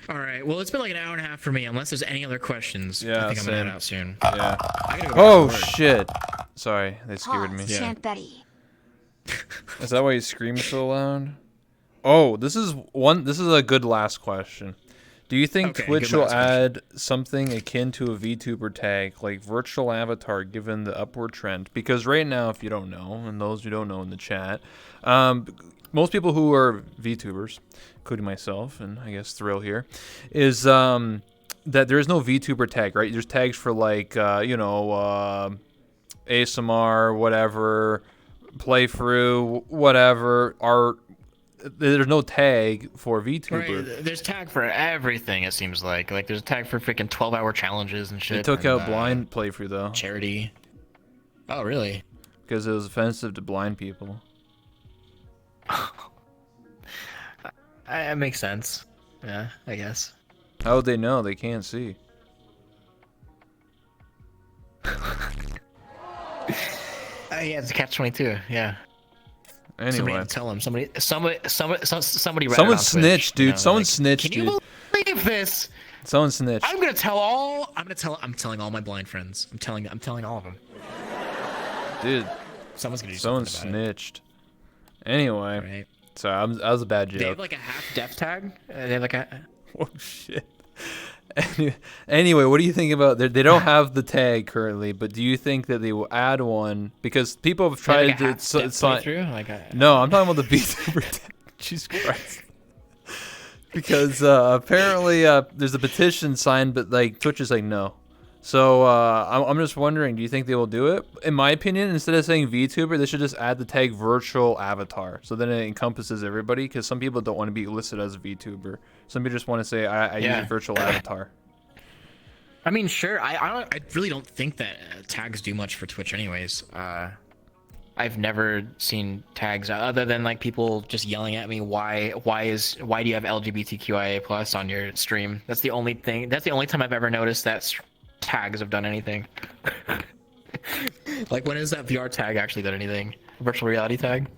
All right. Well, it's been like an hour and a half for me. Unless there's any other questions, Yeah, I think I'm gonna same. head out soon. Yeah. I gotta go back Oh to work. shit. Sorry, they scared me. Pause, chant Betty. Is that why you scream so loud? Oh, this is a good last question. Do you think Okay, Twitch good will last question. add something akin to a VTuber tag, like virtual avatar, given the upward trend? Because right now, if you don't know, and those who don't know in the chat, most people who are VTubers, including myself and I guess Thrill here, is that there is no VTuber tag, right? There's tags for like ASMR, whatever, playthrough, whatever, art. There's no tag for VTuber. Right, there's tag for everything. It seems like there's a tag for freaking 12-hour challenges and shit. They took and, out blind playthrough though, charity. Oh, really? because it was offensive to blind people. It makes sense. Yeah, I guess. How would they know? They can't see. Yeah, it's a catch-22. Yeah. Somebody Anyway, had to tell him. Somebody read someone it on Twitch, snitched, dude. you know, Someone like, snitched, Can dude. you believe this? Someone snitched. I'm telling all my blind friends. I'm telling all of them. Dude, Someone's gonna do someone something about snitched. Anyway, it. Right. sorry, that was a bad They joke. have like a half death tag. They have like a. Oh shit. Anyway, what do you think about? They don't have the tag currently, but do you think that they will add one? Because people have They have, tried like, a to half death sign. playthrough, like a. No, I'm talking about the VTuber tag. Jesus Christ. Because apparently there's a petition signed, but like Twitch is like no. So I'm just wondering, do you think they will do it? In my opinion, instead of saying VTuber, they should just add the tag virtual avatar. So then it encompasses everybody, because some people don't want to be listed as a VTuber. Some people just want to say, I use a virtual avatar. I mean, sure. I really don't think that tags do much for Twitch, anyways. I've never seen tags other than like people just yelling at me. Why do you have LGBTQIA plus on your stream? That's the only thing. That's the only time I've ever noticed that tags have done anything. Like, when has that VR tag actually done anything? Virtual reality tag?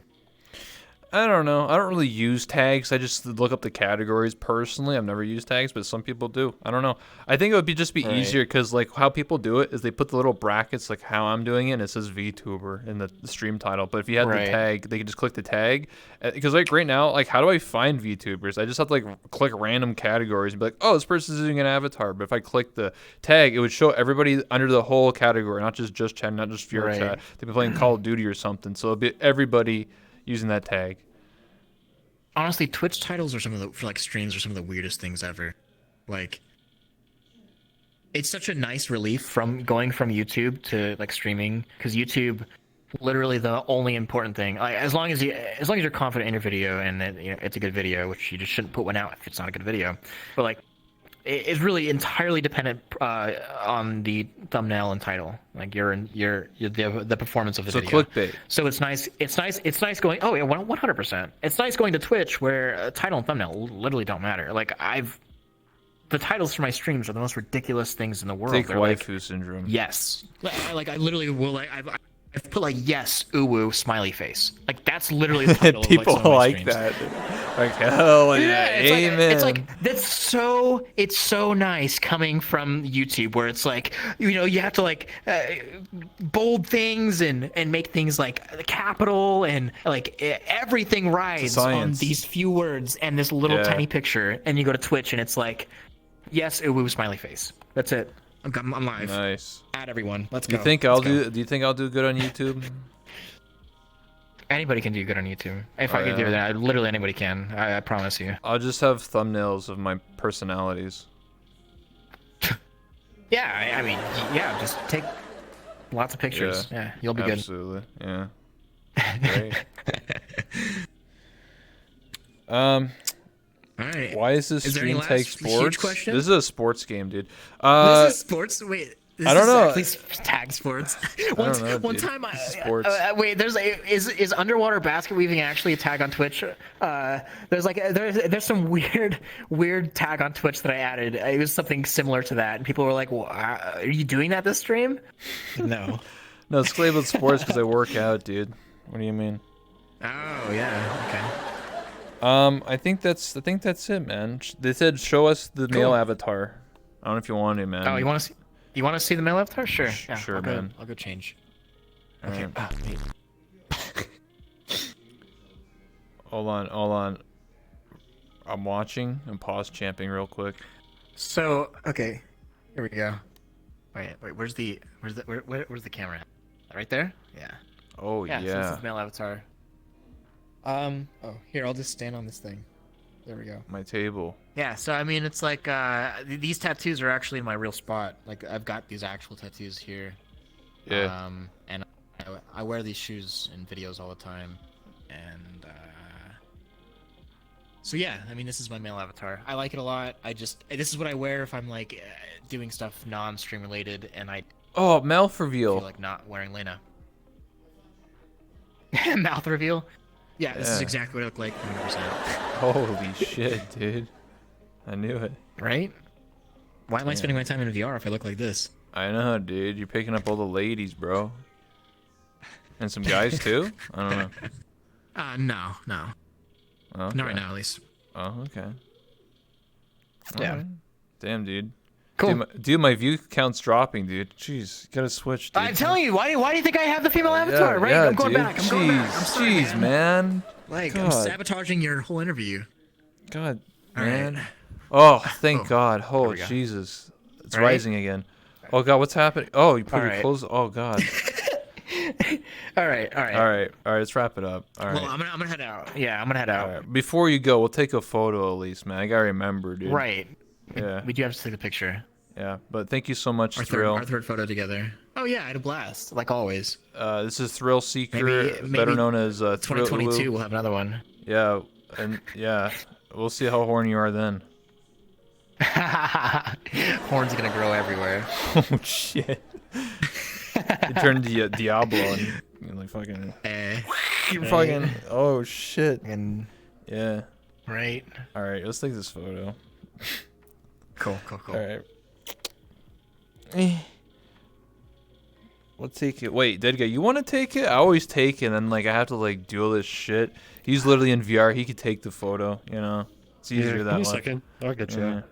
I don't know. I don't really use tags. I just look up the categories personally. I've never used tags, but some people do. I don't know. I think it would just be easier, because like how people do it is they put the little brackets like how I'm doing it, and it says VTuber in the stream title. But if you had the tag, they could just click the tag. Because like right now, like how do I find VTubers? I just have to like click random categories and be like, oh, this person's using an avatar. But if I click the tag, it would show everybody under the whole category, not just chat, not just VR chat. They'd be playing Call of Duty or something. So it'd be everybody using that tag. Honestly, Twitch titles are for like streams are some of the weirdest things ever. Like, it's such a nice relief from going from YouTube to like streaming, because YouTube, literally the only important thing. Like, as long as you're confident in your video and that, it's a good video, which you just shouldn't put one out if it's not a good video. But like, it's really entirely dependent on the thumbnail and title, like the performance of the video. So clickbait. So it's nice going. Oh yeah, 100%. It's nice going to Twitch where title and thumbnail literally don't matter. Like, the titles for my streams are the most ridiculous things in the world. Take They're waifu like, syndrome. yes. Like I literally will I've put like yes uwu smiley face. Like, that's literally the title People of, like, some of my like streams. that. Like, hell yeah, amen. It's like it's so nice coming from YouTube, where it's like, you have to like bold things and make things like capital, and like everything rides on these few words and this little tiny picture, and you go to Twitch and it's like, yes, uwu smiley face. That's it. I'm live. Nice. Add everyone. Let's go. Do you think I'll do good on YouTube? Anybody can do good on YouTube. If I can do that, literally anybody can. I promise you. I'll just have thumbnails of my personalities. Yeah, I mean, yeah, just take lots of pictures. Yeah, you'll be good. Absolutely. Yeah. Great. Um. All right. Why is this Is there any stream last take huge sports? question? This is a sports game, dude. This is sports. Wait, this I don't is know. actually tag sports. don't know, One dude. time, This is sports. wait. Is underwater basket weaving actually a tag on Twitch? There's some weird tag on Twitch that I added. It was something similar to that, and people were like, well, "Are you doing that this stream?" No. No, it's labeled sports because I work out, dude. What do you mean? Oh yeah. Okay. I think that's it, man. They said show us the male avatar. I don't know if you want to, man. Oh, you want to see the male avatar? Sure. Yeah, Sure, I'll man. Go, I'll go change. Okay. Wait. Hold on. I'm watching and pause champing real quick. So okay, here we go. Wait. Where's the camera at? Right there? Yeah. Oh Yeah. So this yeah. is male avatar. Oh, here, I'll just stand on this thing. There we go. My table. Yeah. So I mean, it's like these tattoos are actually in my real spot. Like I've got these actual tattoos here. Yeah. And I wear these shoes in videos all the time, and so yeah, I mean, this is my male avatar. I like it a lot. This is what I wear if I'm like doing stuff non-stream related, and I Oh, mouth feel reveal. like not wearing Lena. Mouth reveal. Yeah, this is Yeah. exactly what I look like 100%. Holy shit, dude. I knew it. Right? Why am I spending my time in VR if I look like this? I know, dude. You're picking up all the ladies, bro. And some guys too? I don't know. No. Okay. Not right now, at least. Oh, okay. Yeah. Alright. Damn, dude. Cool. Dude, my view count's dropping, dude. Jeez, you gotta switch, dude. I'm telling you, why do you think I have the female avatar? Right? Yeah, I'm going dude. back. I'm going back. I'm sorry, Jeez, man. Like, God. I'm sabotaging your whole interview. God, All man. right. Oh, thank Oh, God. Oh, we go. Jesus. It's Right? rising again. Oh, God, what's happening? Oh, you put All your right. clothes... Oh, God. All right. All right, let's wrap it up. All right. Well, I'm gonna head out. Yeah, I'm gonna head out. All right. Before you go, we'll take a photo at least, man. I gotta remember, dude. Right. Yeah. We do have to take a picture. Yeah, but thank you so much, Our Thrill. third photo together. Oh yeah, I had a blast, like always. This is Thrill Seeker, Maybe better known as 2022, ThrillUwU. we'll have another one. Yeah, and yeah, we'll see how horny you are then. Horns are gonna grow everywhere. Oh shit! You turned Diablo and you're like fucking. You're fucking. Oh shit! And Yeah. right. All right, let's take this photo. Cool. All right. We'll take it. Wait, dead guy, you want to take it? I always take it, and like I have to like do all this shit. He's literally in VR. He could take the photo. You know, it's easier that Give me way. a second. I'll get you. Yeah.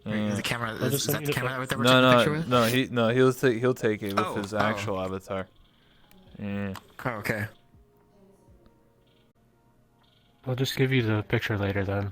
Is the camera? I'll Is just send that you the the camera that we're taking the picture with? no. He'll take it with his Oh. actual avatar. Yeah. Oh, okay. I'll just give you the picture later then.